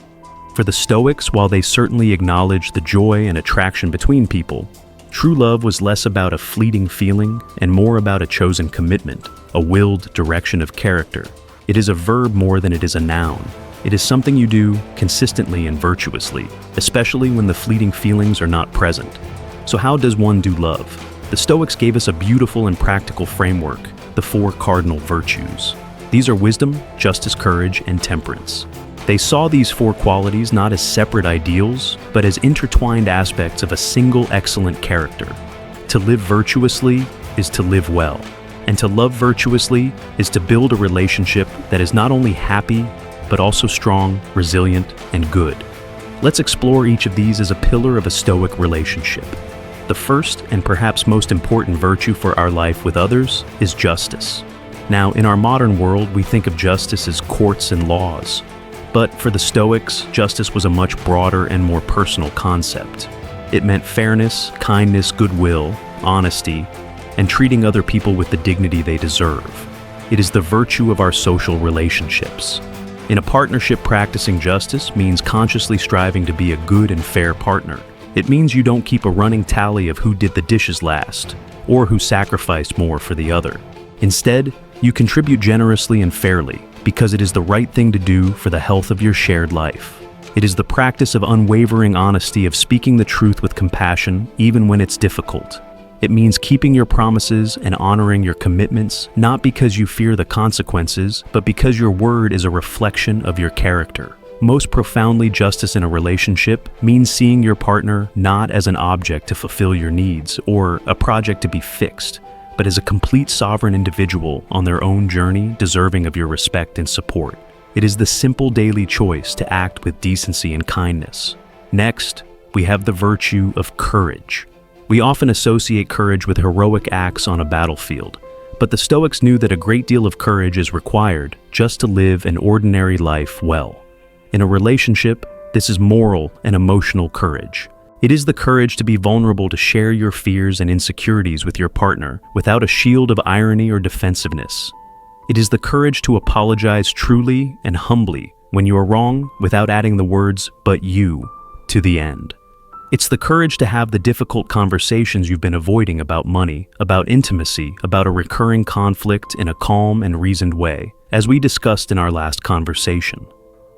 For the Stoics, while they certainly acknowledged the joy and attraction between people, true love was less about a fleeting feeling and more about a chosen commitment, a willed direction of character. It is a verb more than it is a noun. It is something you do consistently and virtuously, especially when the fleeting feelings are not present. So how does one do love? The Stoics gave us a beautiful and practical framework, the 4 cardinal virtues. These are wisdom, justice, courage, and temperance. They saw these 4 qualities not as separate ideals, but as intertwined aspects of a single excellent character. To live virtuously is to live well, and to love virtuously is to build a relationship that is not only happy, but also strong, resilient, and good. Let's explore each of these as a pillar of a Stoic relationship. The first and perhaps most important virtue for our life with others is justice. Now, in our modern world, we think of justice as courts and laws. But for the Stoics, justice was a much broader and more personal concept. It meant fairness, kindness, goodwill, honesty, and treating other people with the dignity they deserve. It is the virtue of our social relationships. In a partnership, practicing justice means consciously striving to be a good and fair partner. It means you don't keep a running tally of who did the dishes last, or who sacrificed more for the other. Instead, you contribute generously and fairly, because it is the right thing to do for the health of your shared life. It is the practice of unwavering honesty, of speaking the truth with compassion, even when it's difficult. It means keeping your promises and honoring your commitments, not because you fear the consequences, but because your word is a reflection of your character. Most profoundly, justice in a relationship means seeing your partner not as an object to fulfill your needs or a project to be fixed, but as a complete sovereign individual on their own journey, deserving of your respect and support. It is the simple daily choice to act with decency and kindness. Next, we have the virtue of courage. We often associate courage with heroic acts on a battlefield, but the Stoics knew that a great deal of courage is required just to live an ordinary life well. In a relationship, this is moral and emotional courage. It is the courage to be vulnerable, to share your fears and insecurities with your partner without a shield of irony or defensiveness. It is the courage to apologize truly and humbly when you are wrong without adding the words, "but you," to the end. It's the courage to have the difficult conversations you've been avoiding about money, about intimacy, about a recurring conflict in a calm and reasoned way, as we discussed in our last conversation.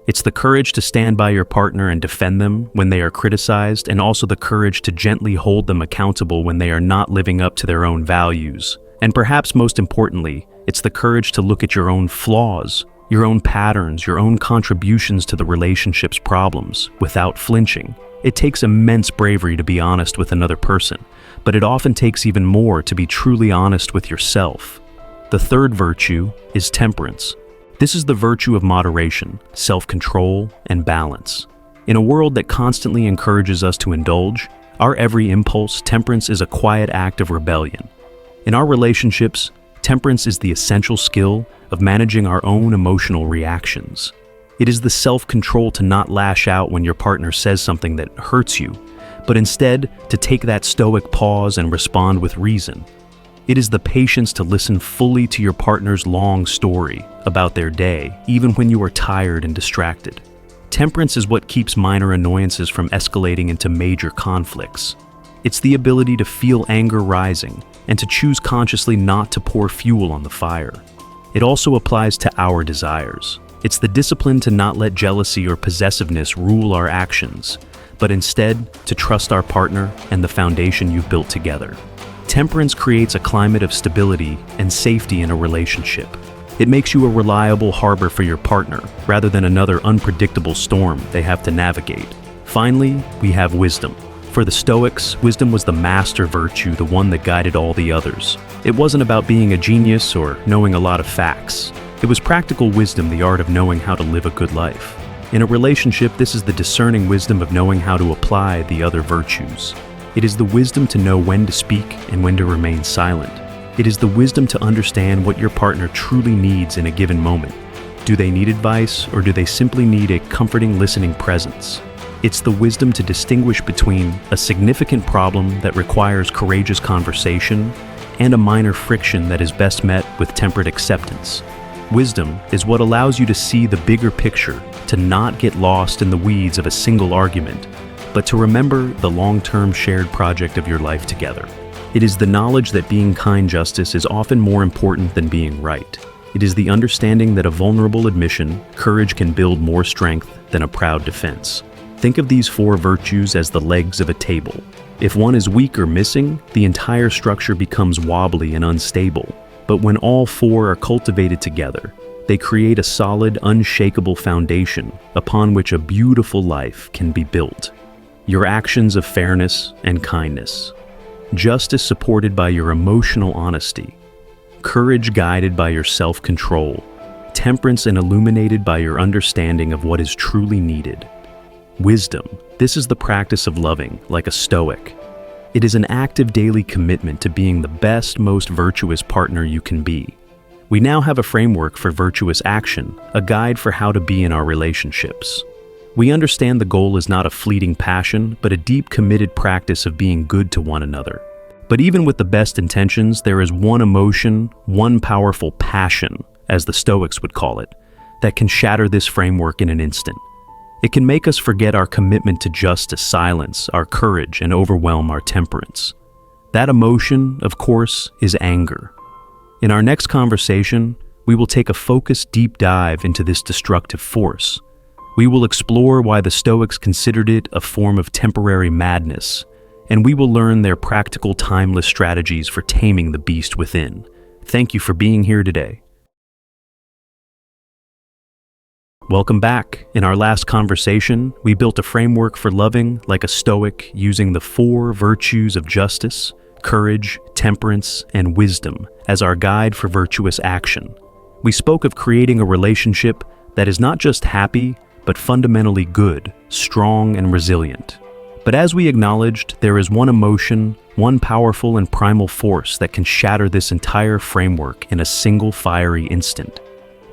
It's the courage to stand by your partner and defend them when they are criticized, and also the courage to gently hold them accountable when they are not living up to their own values. And perhaps most importantly, it's the courage to look at your own flaws, your own patterns, your own contributions to the relationship's problems without flinching. It takes immense bravery to be honest with another person, but it often takes even more to be truly honest with yourself. The third virtue is temperance. This is the virtue of moderation, self-control, and balance. In a world that constantly encourages us to indulge our every impulse, temperance is a quiet act of rebellion. In our relationships, temperance is the essential skill of managing our own emotional reactions. It is the self-control to not lash out when your partner says something that hurts you, but instead to take that stoic pause and respond with reason. It is the patience to listen fully to your partner's long story about their day, even when you are tired and distracted. Temperance is what keeps minor annoyances from escalating into major conflicts. It's the ability to feel anger rising and to choose consciously not to pour fuel on the fire. It also applies to our desires. It's the discipline to not let jealousy or possessiveness rule our actions, but instead to trust our partner and the foundation you've built together. Temperance creates a climate of stability and safety in a relationship. It makes you a reliable harbor for your partner, rather than another unpredictable storm they have to navigate. Finally, we have wisdom. For the Stoics, wisdom was the master virtue, the one that guided all the others. It wasn't about being a genius or knowing a lot of facts. It was practical wisdom, the art of knowing how to live a good life. In a relationship, this is the discerning wisdom of knowing how to apply the other virtues. It is the wisdom to know when to speak and when to remain silent. It is the wisdom to understand what your partner truly needs in a given moment. Do they need advice, or do they simply need a comforting, listening presence? It's the wisdom to distinguish between a significant problem that requires courageous conversation and a minor friction that is best met with temperate acceptance. Wisdom is what allows you to see the bigger picture, to not get lost in the weeds of a single argument, but to remember the long-term shared project of your life together. It is the knowledge that being kind justice is often more important than being right. It is the understanding that a vulnerable admission, courage can build more strength than a proud defense. Think of these four virtues as the legs of a table. If one is weak or missing, the entire structure becomes wobbly and unstable. But when all four are cultivated together, they create a solid, unshakable foundation upon which a beautiful life can be built. Your actions of fairness and kindness, justice supported by your emotional honesty, courage guided by your self-control, temperance and illuminated by your understanding of what is truly needed. Wisdom, this is the practice of loving like a Stoic. It is an active daily commitment to being the best, most virtuous partner you can be. We now have a framework for virtuous action, a guide for how to be in our relationships. We understand the goal is not a fleeting passion, but a deep, committed practice of being good to one another. But even with the best intentions, there is one emotion, one powerful passion, as the Stoics would call it, that can shatter this framework in an instant. It can make us forget our commitment to justice, silence our courage, and overwhelm our temperance. That emotion, of course, is anger. In our next conversation, we will take a focused deep dive into this destructive force. We will explore why the Stoics considered it a form of temporary madness, and we will learn their practical, timeless strategies for taming the beast within. Thank you for being here today. Welcome back. In our last conversation, we built a framework for loving like a Stoic using the 4 virtues of justice, courage, temperance, and wisdom as our guide for virtuous action. We spoke of creating a relationship that is not just happy, but fundamentally good, strong, and resilient. But as we acknowledged, there is one emotion, one powerful and primal force that can shatter this entire framework in a single fiery instant.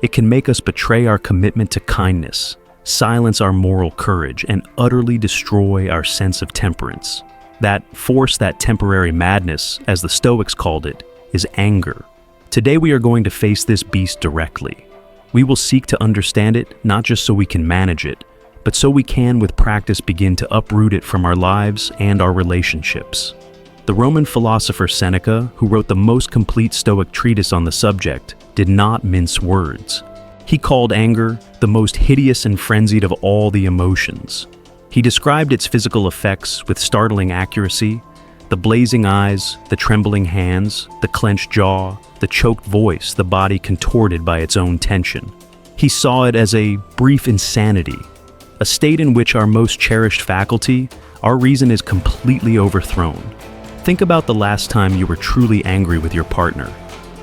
It can make us betray our commitment to kindness, silence our moral courage, and utterly destroy our sense of temperance. That force, that temporary madness, as the Stoics called it, is anger. Today we are going to face this beast directly. We will seek to understand it, not just so we can manage it, but so we can, with practice, begin to uproot it from our lives and our relationships. The Roman philosopher Seneca, who wrote the most complete Stoic treatise on the subject, did not mince words. He called anger the most hideous and frenzied of all the emotions. He described its physical effects with startling accuracy: the blazing eyes, the trembling hands, the clenched jaw, the choked voice, the body contorted by its own tension. He saw it as a brief insanity, a state in which our most cherished faculty, our reason, is completely overthrown. Think about the last time you were truly angry with your partner.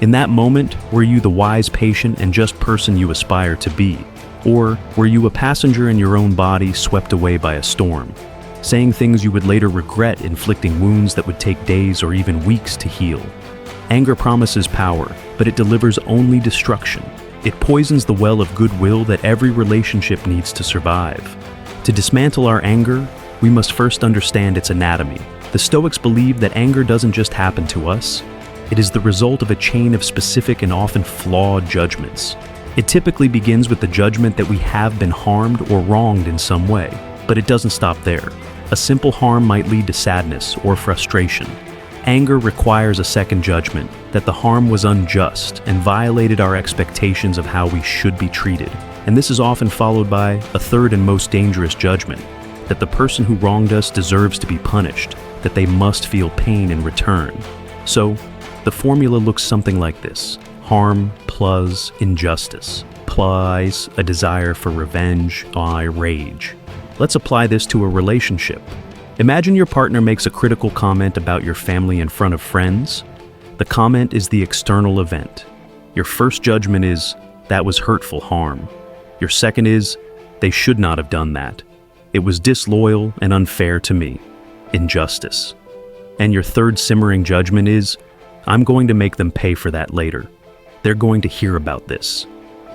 In that moment, were you the wise, patient, and just person you aspire to be? Or were you a passenger in your own body swept away by a storm, saying things you would later regret, inflicting wounds that would take days or even weeks to heal? Anger promises power, but it delivers only destruction. It poisons the well of goodwill that every relationship needs to survive. To dismantle our anger, we must first understand its anatomy. The Stoics believed that anger doesn't just happen to us. It is the result of a chain of specific and often flawed judgments. It typically begins with the judgment that we have been harmed or wronged in some way, but it doesn't stop there. A simple harm might lead to sadness or frustration. Anger requires a second judgment, that the harm was unjust and violated our expectations of how we should be treated. And this is often followed by a third and most dangerous judgment, that the person who wronged us deserves to be punished, that they must feel pain in return. So, the formula looks something like this: harm plus injustice plus a desire for revenge or rage. Let's apply this to a relationship. Imagine your partner makes a critical comment about your family in front of friends. The comment is the external event. Your first judgment is, that was hurtful harm. Your second is, they should not have done that. It was disloyal and unfair to me. Injustice. And your third simmering judgment is, I'm going to make them pay for that later. They're going to hear about this.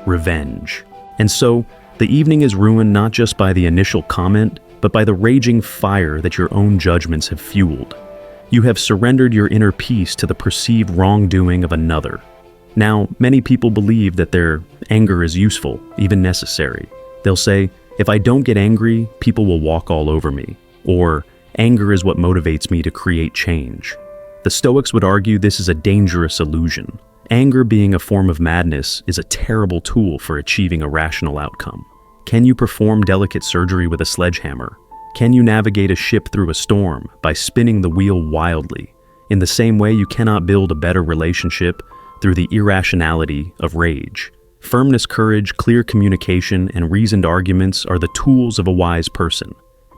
Revenge. And so, the evening is ruined not just by the initial comment, but by the raging fire that your own judgments have fueled. You have surrendered your inner peace to the perceived wrongdoing of another. Now, many people believe that their anger is useful, even necessary. They'll say, if I don't get angry, people will walk all over me. Or, anger is what motivates me to create change. The Stoics would argue this is a dangerous illusion. Anger, being a form of madness, is a terrible tool for achieving a rational outcome. Can you perform delicate surgery with a sledgehammer? Can you navigate a ship through a storm by spinning the wheel wildly? In the same way, you cannot build a better relationship through the irrationality of rage. Firmness, courage, clear communication, and reasoned arguments are the tools of a wise person.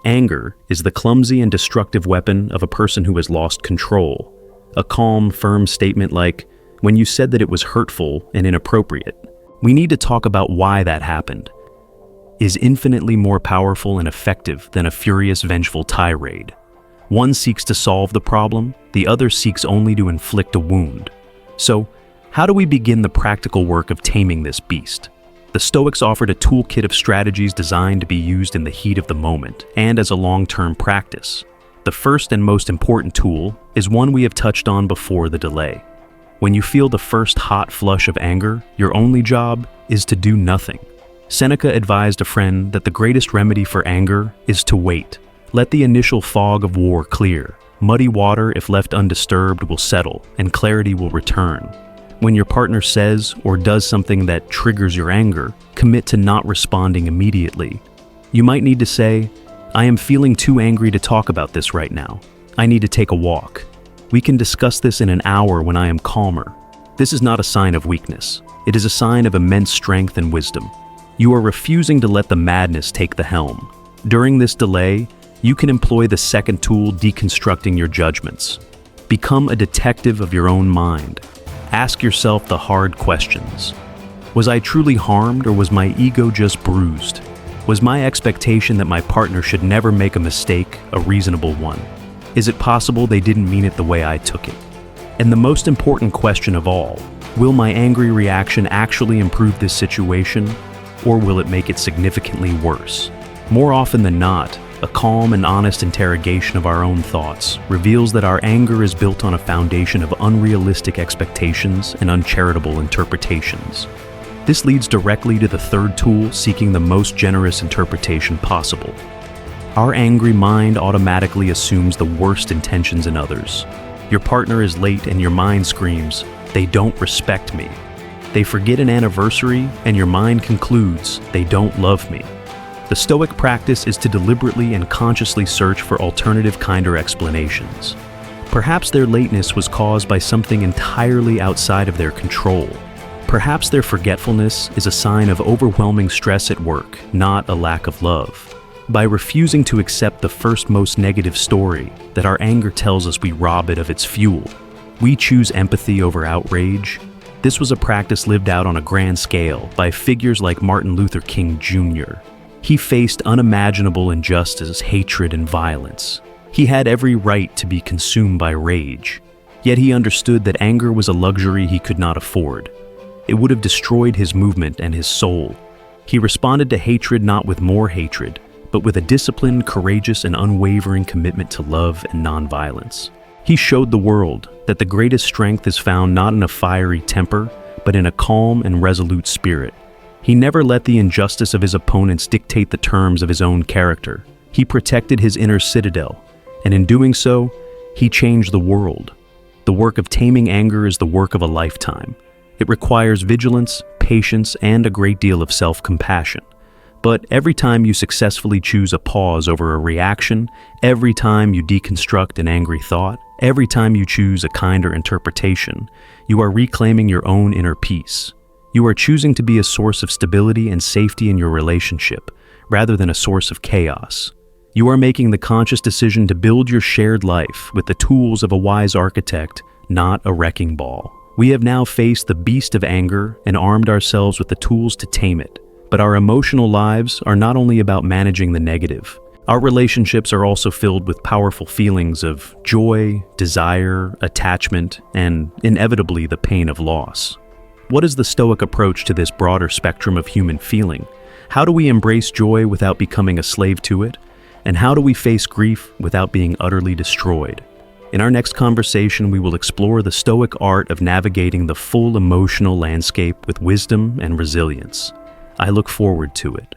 Anger is the clumsy and destructive weapon of a person who has lost control. A calm, firm statement like, when you said that it was hurtful and inappropriate, we need to talk about why that happened, is infinitely more powerful and effective than a furious, vengeful tirade. One seeks to solve the problem, the other seeks only to inflict a wound. So, how do we begin the practical work of taming this beast? The Stoics offered a toolkit of strategies designed to be used in the heat of the moment and as a long-term practice. The first and most important tool is one we have touched on before: the delay. When you feel the first hot flush of anger, your only job is to do nothing. Seneca advised a friend that the greatest remedy for anger is to wait. Let the initial fog of war clear. Muddy water, if left undisturbed, will settle, and clarity will return. When your partner says or does something that triggers your anger, commit to not responding immediately. You might need to say, "I am feeling too angry to talk about this right now. I need to take a walk. We can discuss this in an hour when I am calmer." This is not a sign of weakness. It is a sign of immense strength and wisdom. You are refusing to let the madness take the helm. During this delay, you can employ the second tool, deconstructing your judgments. Become a detective of your own mind. Ask yourself the hard questions. Was I truly harmed, or was my ego just bruised? Was my expectation that my partner should never make a mistake a reasonable one? Is it possible they didn't mean it the way I took it? And the most important question of all, will my angry reaction actually improve this situation, or will it make it significantly worse? More often than not, a calm and honest interrogation of our own thoughts reveals that our anger is built on a foundation of unrealistic expectations and uncharitable interpretations. This leads directly to the third tool, seeking the most generous interpretation possible. Our angry mind automatically assumes the worst intentions in others. Your partner is late and your mind screams, "They don't respect me." They forget an anniversary and your mind concludes, "They don't love me." The Stoic practice is to deliberately and consciously search for alternative, kinder explanations. Perhaps their lateness was caused by something entirely outside of their control. Perhaps their forgetfulness is a sign of overwhelming stress at work, not a lack of love. By refusing to accept the first most negative story that our anger tells us, we rob it of its fuel. We choose empathy over outrage. This was a practice lived out on a grand scale by figures like Martin Luther King Jr. He faced unimaginable injustice, hatred, and violence. He had every right to be consumed by rage. Yet he understood that anger was a luxury he could not afford. It would have destroyed his movement and his soul. He responded to hatred not with more hatred, but with a disciplined, courageous, and unwavering commitment to love and nonviolence. He showed the world that the greatest strength is found not in a fiery temper, but in a calm and resolute spirit. He never let the injustice of his opponents dictate the terms of his own character. He protected his inner citadel, and in doing so, he changed the world. The work of taming anger is the work of a lifetime. It requires vigilance, patience, and a great deal of self-compassion. But every time you successfully choose a pause over a reaction, every time you deconstruct an angry thought, every time you choose a kinder interpretation, you are reclaiming your own inner peace. You are choosing to be a source of stability and safety in your relationship, rather than a source of chaos. You are making the conscious decision to build your shared life with the tools of a wise architect, not a wrecking ball. We have now faced the beast of anger and armed ourselves with the tools to tame it. But our emotional lives are not only about managing the negative. Our relationships are also filled with powerful feelings of joy, desire, attachment, and inevitably the pain of loss. What is the Stoic approach to this broader spectrum of human feeling? How do we embrace joy without becoming a slave to it? And how do we face grief without being utterly destroyed? In our next conversation, we will explore the Stoic art of navigating the full emotional landscape with wisdom and resilience. I look forward to it.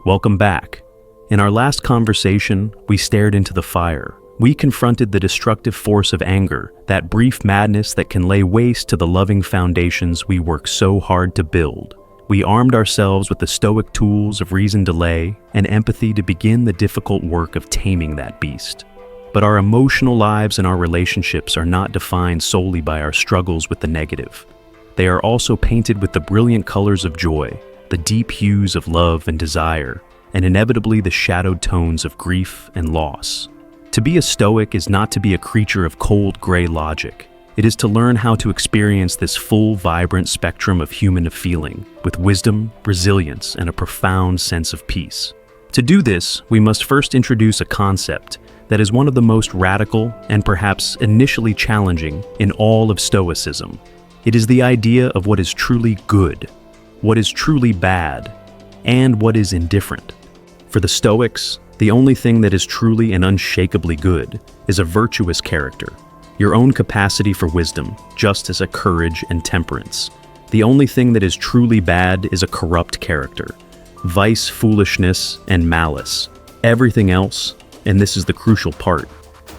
Welcome back. In our last conversation, we stared into the fire. We confronted the destructive force of anger, that brief madness that can lay waste to the loving foundations we work so hard to build. We armed ourselves with the Stoic tools of reason, delay, and empathy to begin the difficult work of taming that beast. But our emotional lives and our relationships are not defined solely by our struggles with the negative. They are also painted with the brilliant colors of joy, the deep hues of love and desire, and inevitably the shadowed tones of grief and loss. To be a Stoic is not to be a creature of cold, gray logic. It is to learn how to experience this full, vibrant spectrum of human feeling with wisdom, resilience, and a profound sense of peace. To do this, we must first introduce a concept that is one of the most radical and perhaps initially challenging in all of Stoicism. It is the idea of what is truly good, what is truly bad, and what is indifferent. For the Stoics, the only thing that is truly and unshakably good is a virtuous character, your own capacity for wisdom, justice, courage, and temperance. The only thing that is truly bad is a corrupt character. Vice, foolishness, and malice. Everything else, and this is the crucial part,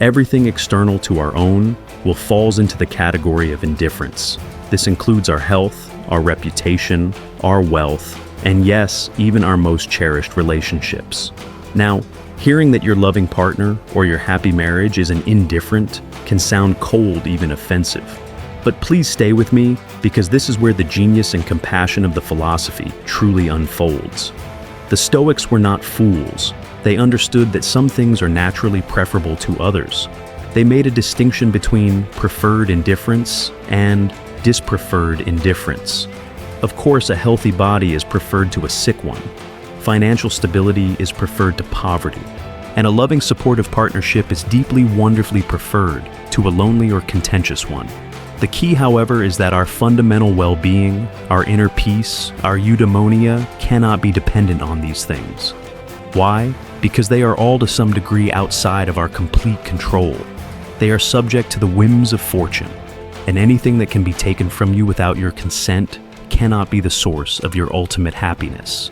everything external to our own falls into the category of indifference. This includes our health, our reputation, our wealth, and yes, even our most cherished relationships. Now, hearing that your loving partner or your happy marriage is an indifferent can sound cold, even offensive. But please stay with me, because this is where the genius and compassion of the philosophy truly unfolds. The Stoics were not fools. They understood that some things are naturally preferable to others. They made a distinction between preferred indifference and dispreferred indifference. Of course, a healthy body is preferred to a sick one. Financial stability is preferred to poverty. And a loving, supportive partnership is deeply, wonderfully preferred to a lonely or contentious one. The key, however, is that our fundamental well-being, our inner peace, our eudaimonia cannot be dependent on these things. Why? Because they are all to some degree outside of our complete control. They are subject to the whims of fortune, and anything that can be taken from you without your consent cannot be the source of your ultimate happiness.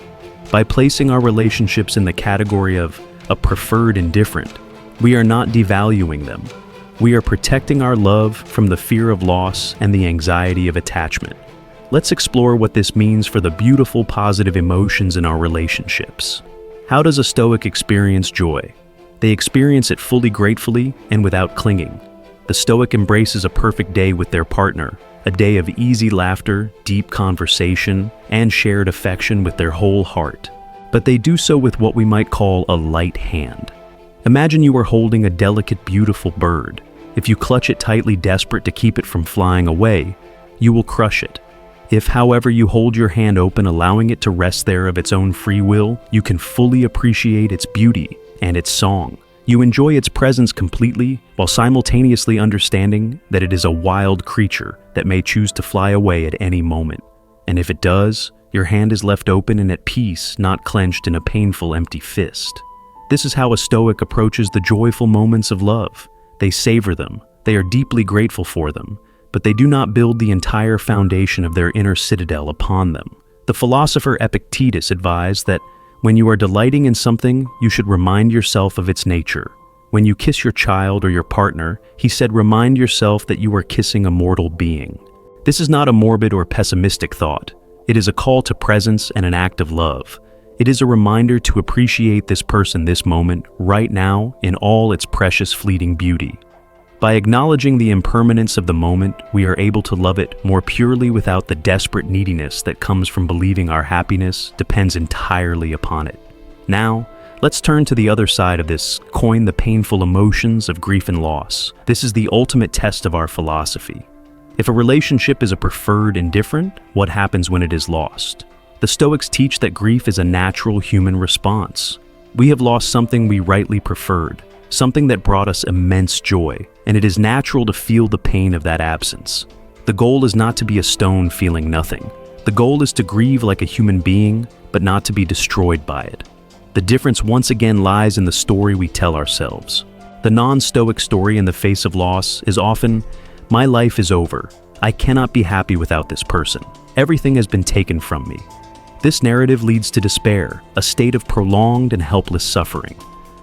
By placing our relationships in the category of a preferred indifferent, we are not devaluing them. We are protecting our love from the fear of loss and the anxiety of attachment. Let's explore what this means for the beautiful, positive emotions in our relationships. How does a Stoic experience joy? They experience it fully, gratefully, and without clinging. The Stoic embraces a perfect day with their partner, a day of easy laughter, deep conversation, and shared affection with their whole heart. But they do so with what we might call a light hand. Imagine you are holding a delicate, beautiful bird. If you clutch it tightly, desperate to keep it from flying away, you will crush it. If, however, you hold your hand open, allowing it to rest there of its own free will, you can fully appreciate its beauty and its song. You enjoy its presence completely, while simultaneously understanding that it is a wild creature that may choose to fly away at any moment. And if it does, your hand is left open and at peace, not clenched in a painful, empty fist. This is how a Stoic approaches the joyful moments of love. They savor them, they are deeply grateful for them, but they do not build the entire foundation of their inner citadel upon them. The philosopher Epictetus advised that when you are delighting in something, you should remind yourself of its nature. When you kiss your child or your partner, he said, remind yourself that you are kissing a mortal being. This is not a morbid or pessimistic thought. It is a call to presence and an act of love. It is a reminder to appreciate this person, this moment, right now, in all its precious, fleeting beauty. By acknowledging the impermanence of the moment, we are able to love it more purely without the desperate neediness that comes from believing our happiness depends entirely upon it. Now, let's turn to the other side of this coin, the painful emotions of grief and loss. This is the ultimate test of our philosophy. If a relationship is a preferred indifferent, what happens when it is lost? The Stoics teach that grief is a natural human response. We have lost something we rightly preferred, something that brought us immense joy, and it is natural to feel the pain of that absence. The goal is not to be a stone feeling nothing. The goal is to grieve like a human being, but not to be destroyed by it. The difference once again lies in the story we tell ourselves. The non-Stoic story in the face of loss is often, my life is over. I cannot be happy without this person. Everything has been taken from me. This narrative leads to despair, a state of prolonged and helpless suffering.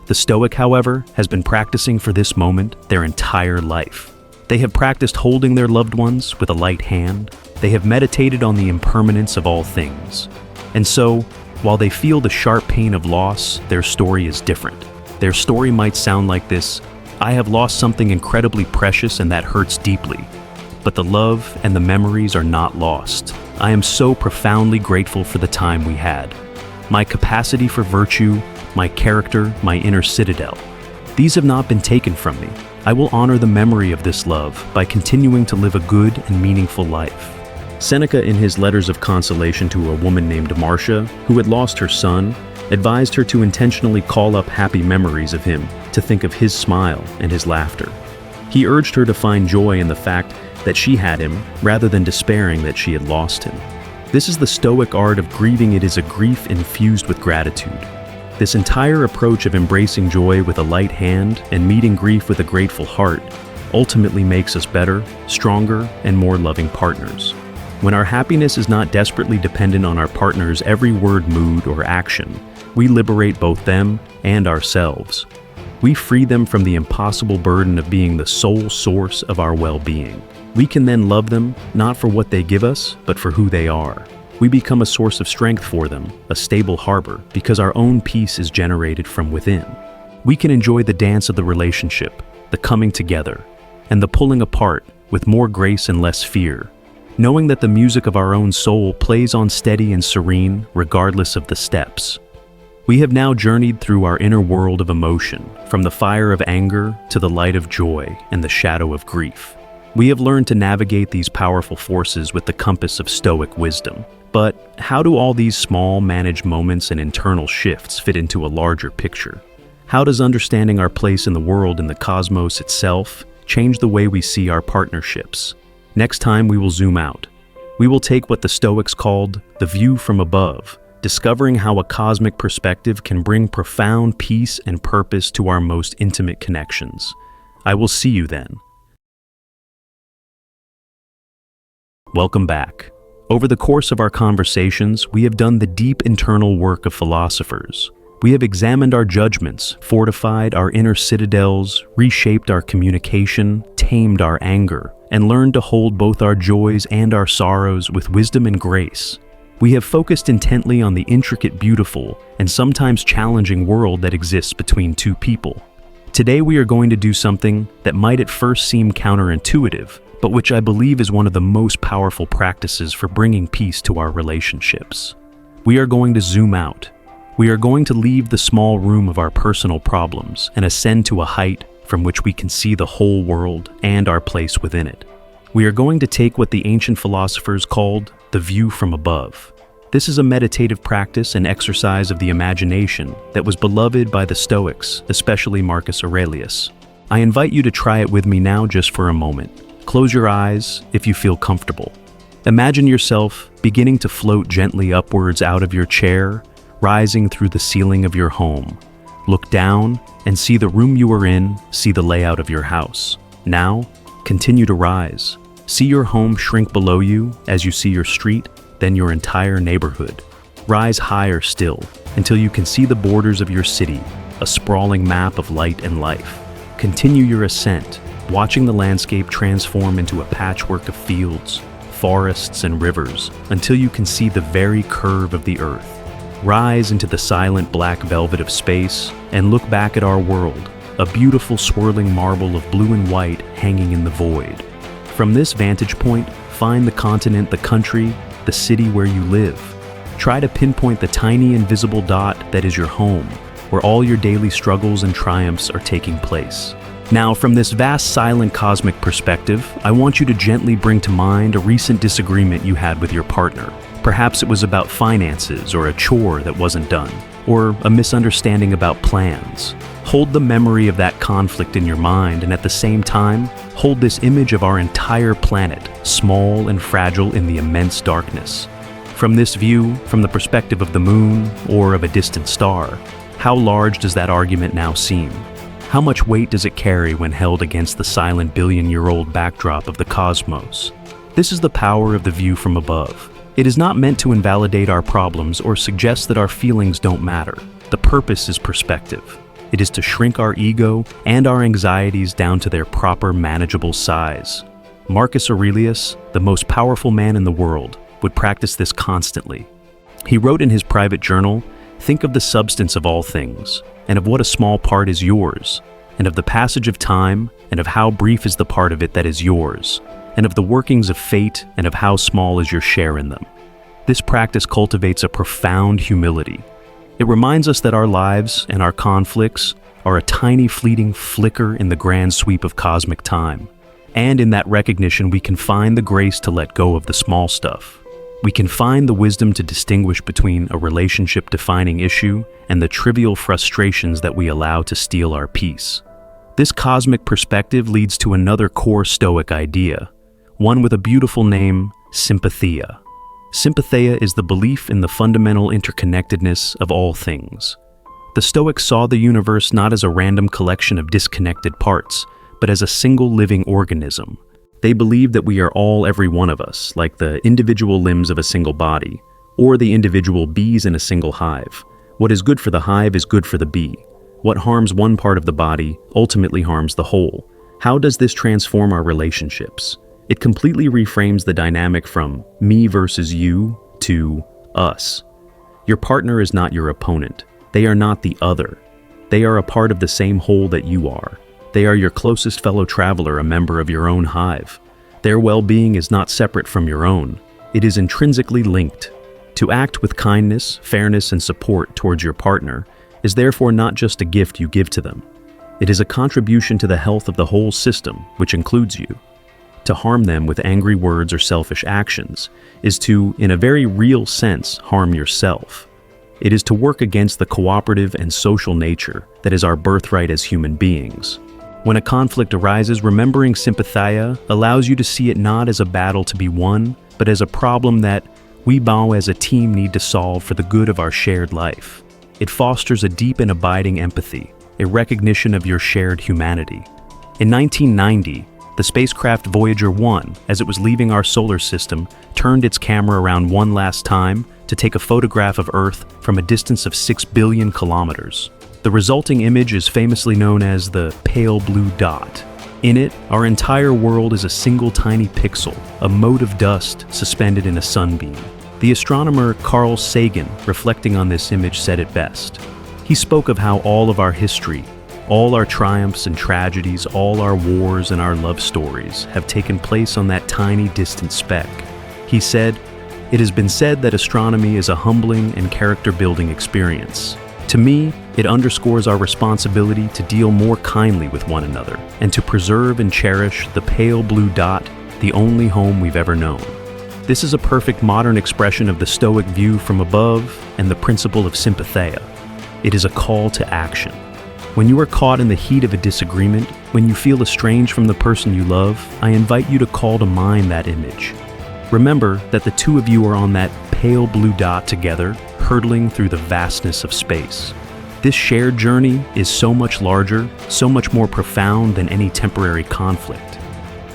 The Stoic, however, has been practicing for this moment their entire life. They have practiced holding their loved ones with a light hand. They have meditated on the impermanence of all things. And so, while they feel the sharp pain of loss, their story is different. Their story might sound like this: I have lost something incredibly precious and that hurts deeply. But the love and the memories are not lost. I am so profoundly grateful for the time we had. My capacity for virtue, my character, my inner citadel. These have not been taken from me. I will honor the memory of this love by continuing to live a good and meaningful life. Seneca, in his letters of consolation to a woman named Marcia, who had lost her son, advised her to intentionally call up happy memories of him, to think of his smile and his laughter. He urged her to find joy in the fact that she had him, rather than despairing that she had lost him. This is the Stoic art of grieving. It is a grief infused with gratitude. This entire approach of embracing joy with a light hand and meeting grief with a grateful heart ultimately makes us better, stronger, and more loving partners. When our happiness is not desperately dependent on our partner's every word, mood, or action, we liberate both them and ourselves. We free them from the impossible burden of being the sole source of our well-being. We can then love them, not for what they give us, but for who they are. We become a source of strength for them, a stable harbor, because our own peace is generated from within. We can enjoy the dance of the relationship, the coming together, and the pulling apart with more grace and less fear, knowing that the music of our own soul plays on steady and serene regardless of the steps. We have now journeyed through our inner world of emotion, from the fire of anger to the light of joy and the shadow of grief. We have learned to navigate these powerful forces with the compass of Stoic wisdom. But how do all these small, managed moments and internal shifts fit into a larger picture? How does understanding our place in the world and the cosmos itself change the way we see our partnerships? Next time we will zoom out. We will take what the Stoics called the view from above, discovering how a cosmic perspective can bring profound peace and purpose to our most intimate connections. I will see you then. Welcome back. Over the course of our conversations, we have done the deep internal work of philosophers. We have examined our judgments, fortified our inner citadels, reshaped our communication, tamed our anger, and learned to hold both our joys and our sorrows with wisdom and grace. We have focused intently on the intricate, beautiful, and sometimes challenging world that exists between two people. Today we are going to do something that might at first seem counterintuitive, but which I believe is one of the most powerful practices for bringing peace to our relationships. We are going to zoom out. We are going to leave the small room of our personal problems and ascend to a height from which we can see the whole world and our place within it. We are going to take what the ancient philosophers called the view from above. This is a meditative practice and exercise of the imagination that was beloved by the Stoics, especially Marcus Aurelius. I invite you to try it with me now just for a moment. Close your eyes if you feel comfortable. Imagine yourself beginning to float gently upwards out of your chair, rising through the ceiling of your home. Look down and see the room you are in, see the layout of your house. Now, continue to rise. See your home shrink below you as you see your street, then your entire neighborhood. Rise higher still until you can see the borders of your city, a sprawling map of light and life. Continue your ascent, watching the landscape transform into a patchwork of fields, forests, and rivers until you can see the very curve of the earth. Rise into the silent black velvet of space and look back at our world, a beautiful swirling marble of blue and white hanging in the void. From this vantage point, find the continent, the country, the city where you live. Try to pinpoint the tiny invisible dot that is your home, where all your daily struggles and triumphs are taking place. Now, from this vast, silent cosmic perspective, I want you to gently bring to mind a recent disagreement you had with your partner. Perhaps it was about finances or a chore that wasn't done, or a misunderstanding about plans. Hold the memory of that conflict in your mind, and at the same time, hold this image of our entire planet, small and fragile in the immense darkness. From this view, from the perspective of the moon or of a distant star, how large does that argument now seem? How much weight does it carry when held against the silent billion-year-old backdrop of the cosmos? This is the power of the view from above. It is not meant to invalidate our problems or suggest that our feelings don't matter. The purpose is perspective. It is to shrink our ego and our anxieties down to their proper manageable size. Marcus Aurelius, the most powerful man in the world, would practice this constantly. He wrote in his private journal, "Think of the substance of all things, and of what a small part is yours, and of the passage of time, and of how brief is the part of it that is yours, and of the workings of fate, and of how small is your share in them." This practice cultivates a profound humility. It reminds us that our lives and our conflicts are a tiny fleeting flicker in the grand sweep of cosmic time. And in that recognition, we can find the grace to let go of the small stuff. We can find the wisdom to distinguish between a relationship-defining issue and the trivial frustrations that we allow to steal our peace. This cosmic perspective leads to another core Stoic idea, one with a beautiful name, sympatheia. Sympatheia is the belief in the fundamental interconnectedness of all things. The Stoics saw the universe not as a random collection of disconnected parts, but as a single living organism. They believe that we are all every one of us, like the individual limbs of a single body, or the individual bees in a single hive. What is good for the hive is good for the bee. What harms one part of the body ultimately harms the whole. How does this transform our relationships? It completely reframes the dynamic from me versus you to us. Your partner is not your opponent. They are not the other. They are a part of the same whole that you are. They are your closest fellow traveler, a member of your own hive. Their well-being is not separate from your own. It is intrinsically linked. To act with kindness, fairness, and support towards your partner is therefore not just a gift you give to them. It is a contribution to the health of the whole system, which includes you. To harm them with angry words or selfish actions is to, in a very real sense, harm yourself. It is to work against the cooperative and social nature that is our birthright as human beings. When a conflict arises, remembering Simplified allows you to see it not as a battle to be won, but as a problem that we bow as a team need to solve for the good of our shared life. It fosters a deep and abiding empathy, a recognition of your shared humanity. In 1990, the spacecraft Voyager 1, as it was leaving our solar system, turned its camera around one last time to take a photograph of Earth from a distance of 6 billion kilometers. The resulting image is famously known as the pale blue dot. In it, our entire world is a single tiny pixel, a mote of dust suspended in a sunbeam. The astronomer Carl Sagan, reflecting on this image, said it best. He spoke of how all of our history, all our triumphs and tragedies, all our wars and our love stories have taken place on that tiny distant speck. He said, "It has been said that astronomy is a humbling and character-building experience. To me, it underscores our responsibility to deal more kindly with one another and to preserve and cherish the pale blue dot, the only home we've ever known." This is a perfect modern expression of the Stoic view from above and the principle of Simplified. It is a call to action. When you are caught in the heat of a disagreement, when you feel estranged from the person you love, I invite you to call to mind that image. Remember that the two of you are on that pale blue dot together, hurtling through the vastness of space. This shared journey is so much larger, so much more profound than any temporary conflict.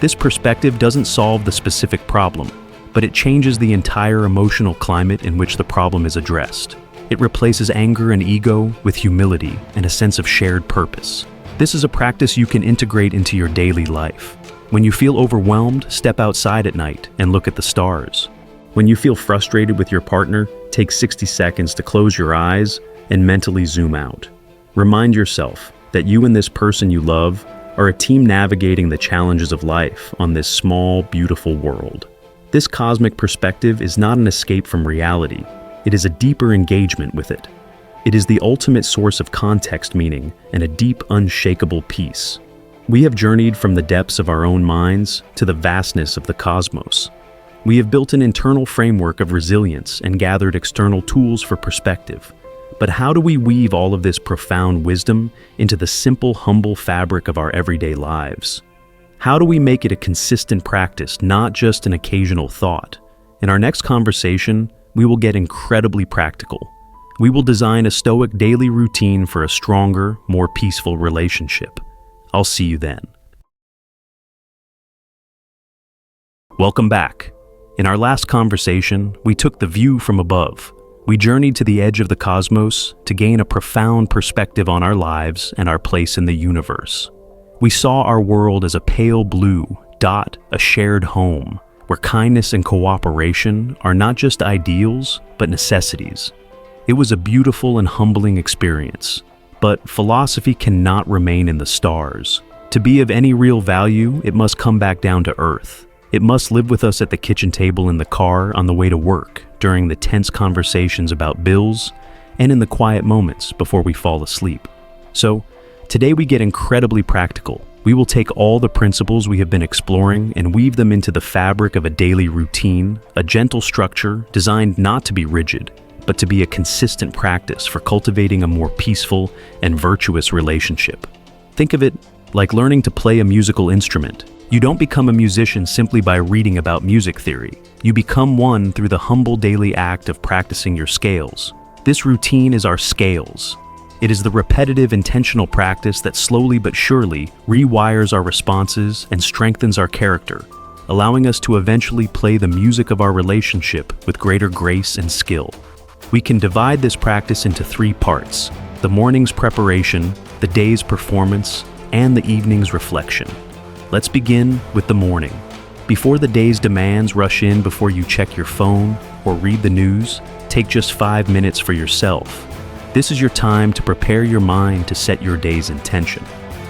This perspective doesn't solve the specific problem, but it changes the entire emotional climate in which the problem is addressed. It replaces anger and ego with humility and a sense of shared purpose. This is a practice you can integrate into your daily life. When you feel overwhelmed, step outside at night and look at the stars. When you feel frustrated with your partner, take 60 seconds to close your eyes and mentally zoom out. Remind yourself that you and this person you love are a team navigating the challenges of life on this small, beautiful world. This cosmic perspective is not an escape from reality. It is a deeper engagement with it. It is the ultimate source of context meaning and a deep, unshakable peace. We have journeyed from the depths of our own minds to the vastness of the cosmos. We have built an internal framework of resilience and gathered external tools for perspective. But how do we weave all of this profound wisdom into the simple, humble fabric of our everyday lives? How do we make it a consistent practice, not just an occasional thought? In our next conversation, we will get incredibly practical. We will design a Stoic daily routine for a stronger, more peaceful relationship. I'll see you then. Welcome back. In our last conversation, we took the view from above. We journeyed to the edge of the cosmos to gain a profound perspective on our lives and our place in the universe. We saw our world as a pale blue dot, a shared home, where kindness and cooperation are not just ideals, but necessities. It was a beautiful and humbling experience, but philosophy cannot remain in the stars. To be of any real value, it must come back down to earth. It must live with us at the kitchen table, in the car, on the way to work, during the tense conversations about bills, and in the quiet moments before we fall asleep. So, today we get incredibly practical. We will take all the principles we have been exploring and weave them into the fabric of a daily routine, a gentle structure designed not to be rigid, but to be a consistent practice for cultivating a more peaceful and virtuous relationship. Think of it like learning to play a musical instrument. You don't become a musician simply by reading about music theory. You become one through the humble daily act of practicing your scales. This routine is our scales. It is the repetitive, intentional practice that slowly but surely rewires our responses and strengthens our character, allowing us to eventually play the music of our relationship with greater grace and skill. We can divide this practice into 3 parts: the morning's preparation, the day's performance, and the evening's reflection. Let's begin with the morning. Before the day's demands rush in before you check your phone or read the news, take just 5 minutes for yourself. This is your time to prepare your mind to set your day's intention.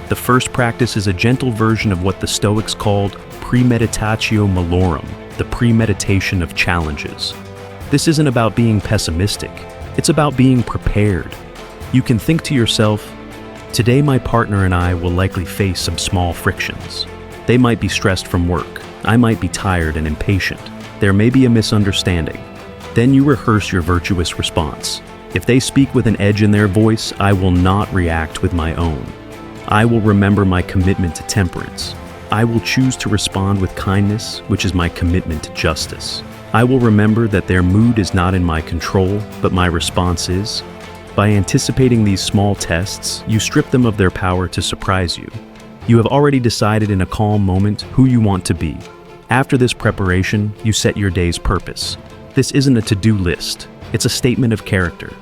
The first practice is a gentle version of what the Stoics called premeditatio malorum, the premeditation of challenges. This isn't about being pessimistic, it's about being prepared. You can think to yourself, today my partner and I will likely face some small frictions. They might be stressed from work, I might be tired and impatient, there may be a misunderstanding. Then you rehearse your virtuous response. If they speak with an edge in their voice, I will not react with my own. I will remember my commitment to temperance. I will choose to respond with kindness, which is my commitment to justice. I will remember that their mood is not in my control, but my response is. By anticipating these small tests, you strip them of their power to surprise you. You have already decided in a calm moment who you want to be. After this preparation, you set your day's purpose. This isn't a to-do list. It's a statement of character.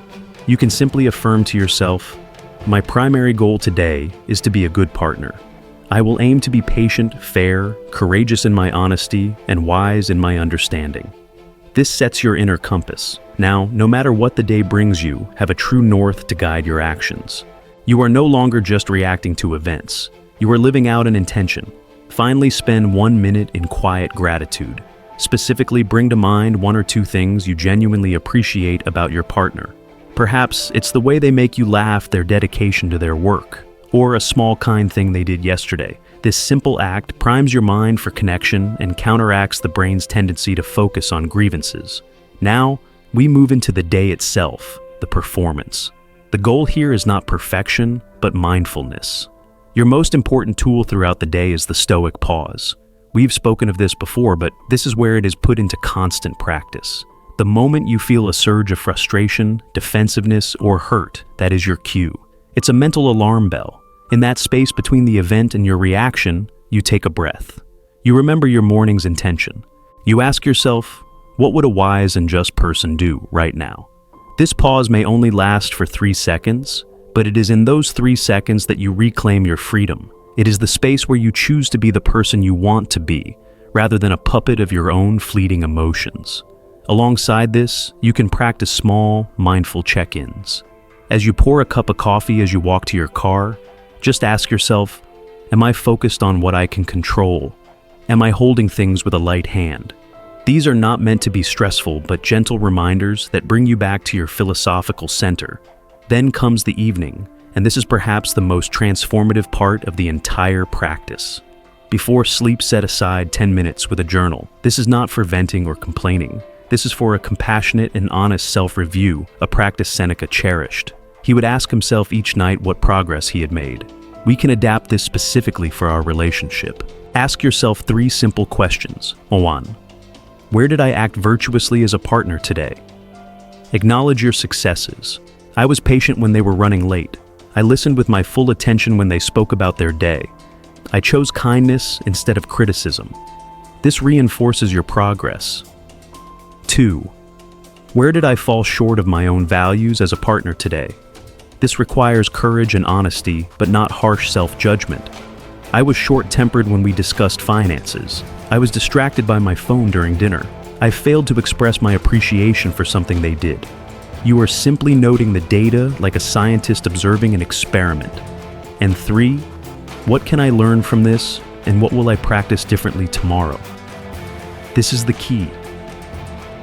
You can simply affirm to yourself, my primary goal today is to be a good partner. I will aim to be patient, fair, courageous in my honesty, and wise in my understanding. This sets your inner compass. Now, no matter what the day brings you, have a true north to guide your actions. You are no longer just reacting to events. You are living out an intention. Finally, spend 1 minute in quiet gratitude. Specifically, bring to mind 1 or 2 things you genuinely appreciate about your partner. Perhaps it's the way they make you laugh, their dedication to their work, or a small kind thing they did yesterday. This simple act primes your mind for connection and counteracts the brain's tendency to focus on grievances. Now, we move into the day itself, the performance. The goal here is not perfection, but mindfulness. Your most important tool throughout the day is the Stoic pause. We've spoken of this before, but this is where it is put into constant practice. The moment you feel a surge of frustration, defensiveness, or hurt, that is your cue. It's a mental alarm bell. In that space between the event and your reaction, you take a breath. You remember your morning's intention. You ask yourself, what would a wise and just person do right now? This pause may only last for 3 seconds, but it is in those 3 seconds that you reclaim your freedom. It is the space where you choose to be the person you want to be, rather than a puppet of your own fleeting emotions. Alongside this, you can practice small, mindful check-ins. As you pour a cup of coffee as you walk to your car, just ask yourself, am I focused on what I can control? Am I holding things with a light hand? These are not meant to be stressful, but gentle reminders that bring you back to your philosophical center. Then comes the evening, and this is perhaps the most transformative part of the entire practice. Before sleep, set aside 10 minutes with a journal. This is not for venting or complaining. This is for a compassionate and honest self-review, a practice Seneca cherished. He would ask himself each night what progress he had made. We can adapt this specifically for our relationship. Ask yourself 3 simple questions. 1. Where did I act virtuously as a partner today? Acknowledge your successes. I was patient when they were running late. I listened with my full attention when they spoke about their day. I chose kindness instead of criticism. This reinforces your progress. 2. Where did I fall short of my own values as a partner today? This requires courage and honesty, but not harsh self-judgment. I was short-tempered when we discussed finances. I was distracted by my phone during dinner. I failed to express my appreciation for something they did. You are simply noting the data like a scientist observing an experiment. And 3, what can I learn from this, and what will I practice differently tomorrow? This is the key.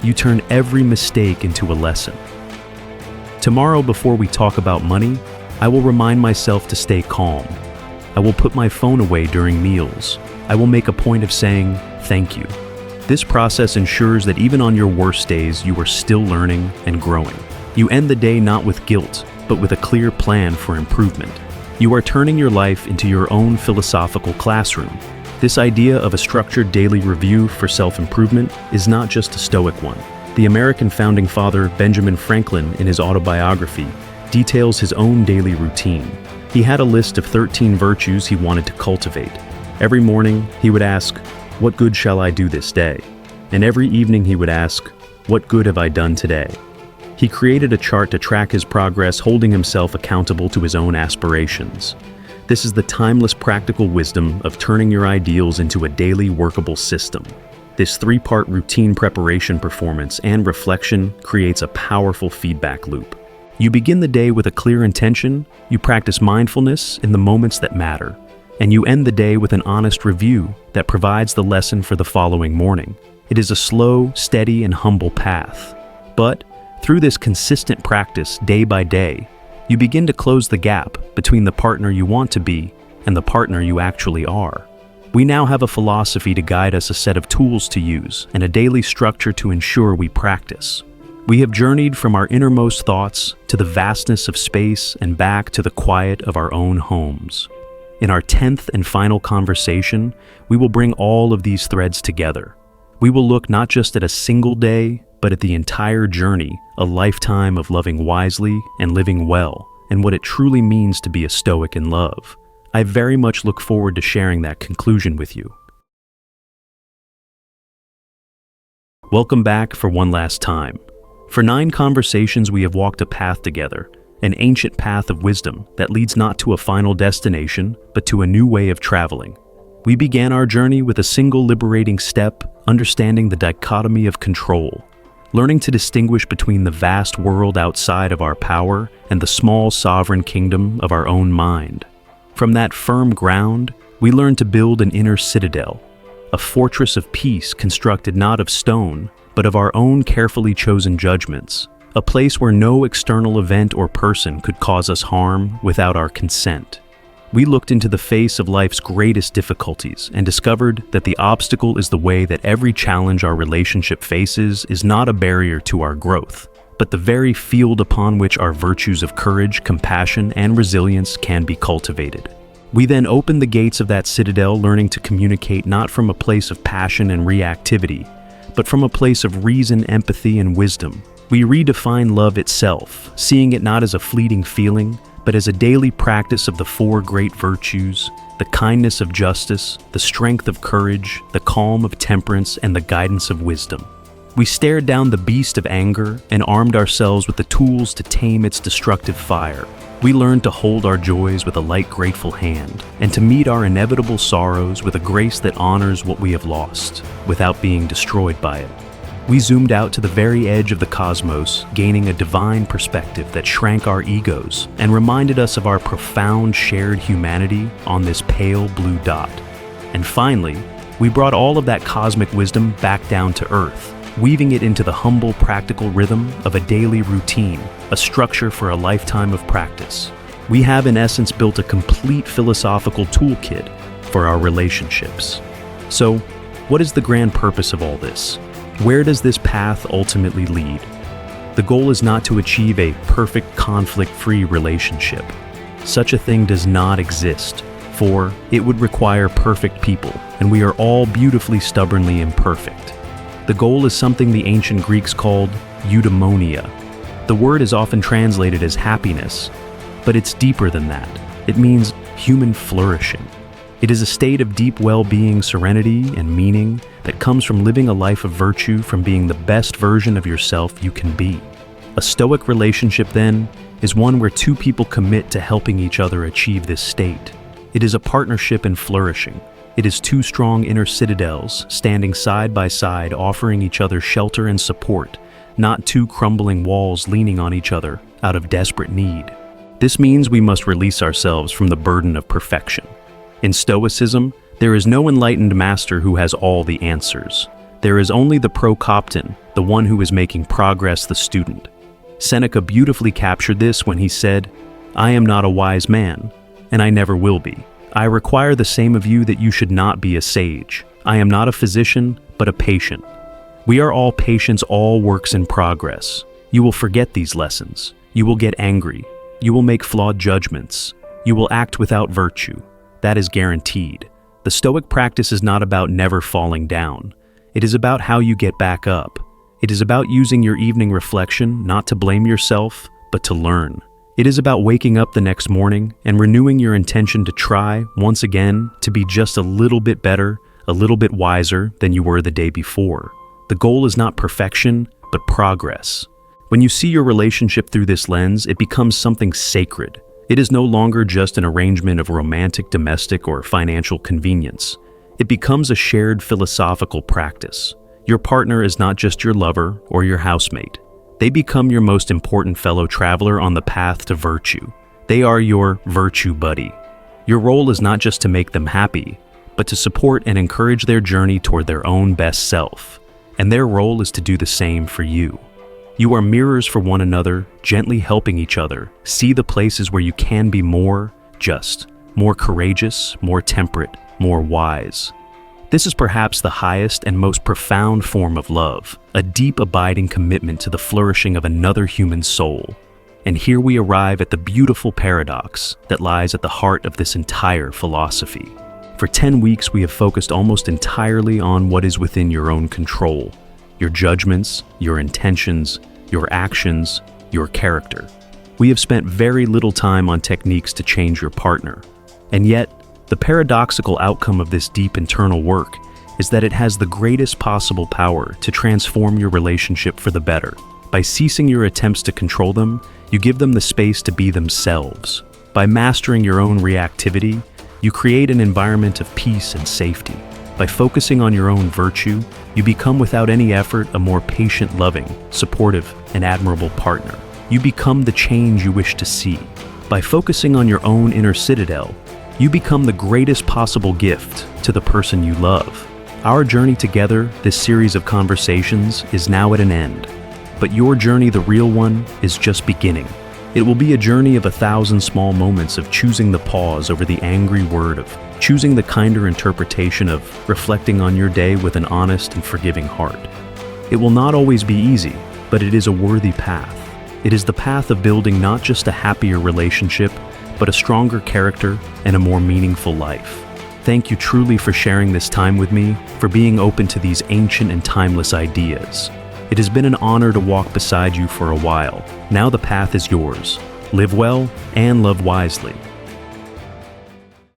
You turn every mistake into a lesson. Tomorrow, before we talk about money, I will remind myself to stay calm. I will put my phone away during meals. I will make a point of saying, thank you. This process ensures that even on your worst days, you are still learning and growing. You end the day not with guilt, but with a clear plan for improvement. You are turning your life into your own philosophical classroom. This idea of a structured daily review for self-improvement is not just a Stoic one. The American founding father Benjamin Franklin, in his autobiography, details his own daily routine. He had a list of 13 virtues he wanted to cultivate. Every morning, he would ask, "What good shall I do this day?" And every evening he would ask, "What good have I done today?" He created a chart to track his progress, holding himself accountable to his own aspirations. This is the timeless practical wisdom of turning your ideals into a daily workable system. This 3-part routine preparation, performance, and reflection creates a powerful feedback loop. You begin the day with a clear intention, you practice mindfulness in the moments that matter, and you end the day with an honest review that provides the lesson for the following morning. It is a slow, steady, and humble path. But through this consistent practice, day by day, you begin to close the gap between the partner you want to be and the partner you actually are. We now have a philosophy to guide us, a set of tools to use, and a daily structure to ensure we practice. We have journeyed from our innermost thoughts to the vastness of space and back to the quiet of our own homes. In our 10th and final conversation, we will bring all of these threads together. We will look not just at a single day, but at the entire journey, a lifetime of loving wisely and living well, and what it truly means to be a Stoic in love. I very much look forward to sharing that conclusion with you. Welcome back for one last time. For 9 conversations, we have walked a path together, an ancient path of wisdom that leads not to a final destination, but to a new way of traveling. We began our journey with a single liberating step, understanding the dichotomy of control, learning to distinguish between the vast world outside of our power and the small sovereign kingdom of our own mind. From that firm ground, we learned to build an inner citadel, a fortress of peace constructed not of stone, but of our own carefully chosen judgments, a place where no external event or person could cause us harm without our consent. We looked into the face of life's greatest difficulties and discovered that the obstacle is the way that every challenge our relationship faces is not a barrier to our growth, but the very field upon which our virtues of courage, compassion, and resilience can be cultivated. We then opened the gates of that citadel, learning to communicate not from a place of passion and reactivity, but from a place of reason, empathy, and wisdom. We redefine love itself, seeing it not as a fleeting feeling, but as a daily practice of the 4 great virtues: the kindness of justice, the strength of courage, the calm of temperance, and the guidance of wisdom. We stared down the beast of anger and armed ourselves with the tools to tame its destructive fire. We learned to hold our joys with a light, grateful hand, and to meet our inevitable sorrows with a grace that honors what we have lost, without being destroyed by it. We zoomed out to the very edge of the cosmos, gaining a divine perspective that shrank our egos and reminded us of our profound shared humanity on this pale blue dot. And finally, we brought all of that cosmic wisdom back down to earth, weaving it into the humble, practical rhythm of a daily routine, a structure for a lifetime of practice. We have, in essence, built a complete philosophical toolkit for our relationships. So, what is the grand purpose of all this? Where does this path ultimately lead? The goal is not to achieve a perfect, conflict-free relationship. Such a thing does not exist, for it would require perfect people, and we are all beautifully, stubbornly imperfect. The goal is something the ancient Greeks called eudaimonia. The word is often translated as happiness, but it's deeper than that. It means human flourishing. It is a state of deep well-being, serenity, and meaning that comes from living a life of virtue, from being the best version of yourself you can be. A Stoic relationship, then, is one where 2 people commit to helping each other achieve this state. It is a partnership in flourishing. It is 2 strong inner citadels standing side by side, offering each other shelter and support, not 2 crumbling walls leaning on each other out of desperate need. This means we must release ourselves from the burden of perfection. In Stoicism, there is no enlightened master who has all the answers. There is only the Procopton, the one who is making progress, the student. Seneca beautifully captured this when he said, "I am not a wise man, and I never will be. I require the same of you, that you should not be a sage. I am not a physician, but a patient." We are all patients, all works in progress. You will forget these lessons. You will get angry. You will make flawed judgments. You will act without virtue. That is guaranteed. The Stoic practice is not about never falling down. It is about how you get back up. It is about using your evening reflection not to blame yourself, but to learn. It is about waking up the next morning and renewing your intention to try, once again, to be just a little bit better, a little bit wiser than you were the day before. The goal is not perfection, but progress. When you see your relationship through this lens, it becomes something sacred. It is no longer just an arrangement of romantic, domestic, or financial convenience. It becomes a shared philosophical practice. Your partner is not just your lover or your housemate. They become your most important fellow traveler on the path to virtue. They are your virtue buddy. Your role is not just to make them happy, but to support and encourage their journey toward their own best self. And their role is to do the same for you. You are mirrors for one another, gently helping each other see the places where you can be more just, more courageous, more temperate, more wise. This is perhaps the highest and most profound form of love, a deep abiding commitment to the flourishing of another human soul. And here we arrive at the beautiful paradox that lies at the heart of this entire philosophy. For 10 weeks, we have focused almost entirely on what is within your own control: your judgments, your intentions, your actions, your character. We have spent very little time on techniques to change your partner. And yet, the paradoxical outcome of this deep internal work is that it has the greatest possible power to transform your relationship for the better. By ceasing your attempts to control them, you give them the space to be themselves. By mastering your own reactivity, you create an environment of peace and safety. By focusing on your own virtue, you become without any effort a more patient, loving, supportive, and admirable partner. You become the change you wish to see. By focusing on your own inner citadel, you become the greatest possible gift to the person you love. Our journey together, this series of conversations, is now at an end. But your journey, the real one, is just beginning. It will be a journey of 1,000 small moments of choosing the pause over the angry word, of choosing the kinder interpretation, of reflecting on your day with an honest and forgiving heart. It will not always be easy, but it is a worthy path. It is the path of building not just a happier relationship, but a stronger character and a more meaningful life. Thank you truly for sharing this time with me, for being open to these ancient and timeless ideas. It has been an honor to walk beside you for a while. Now the path is yours. Live well and love wisely.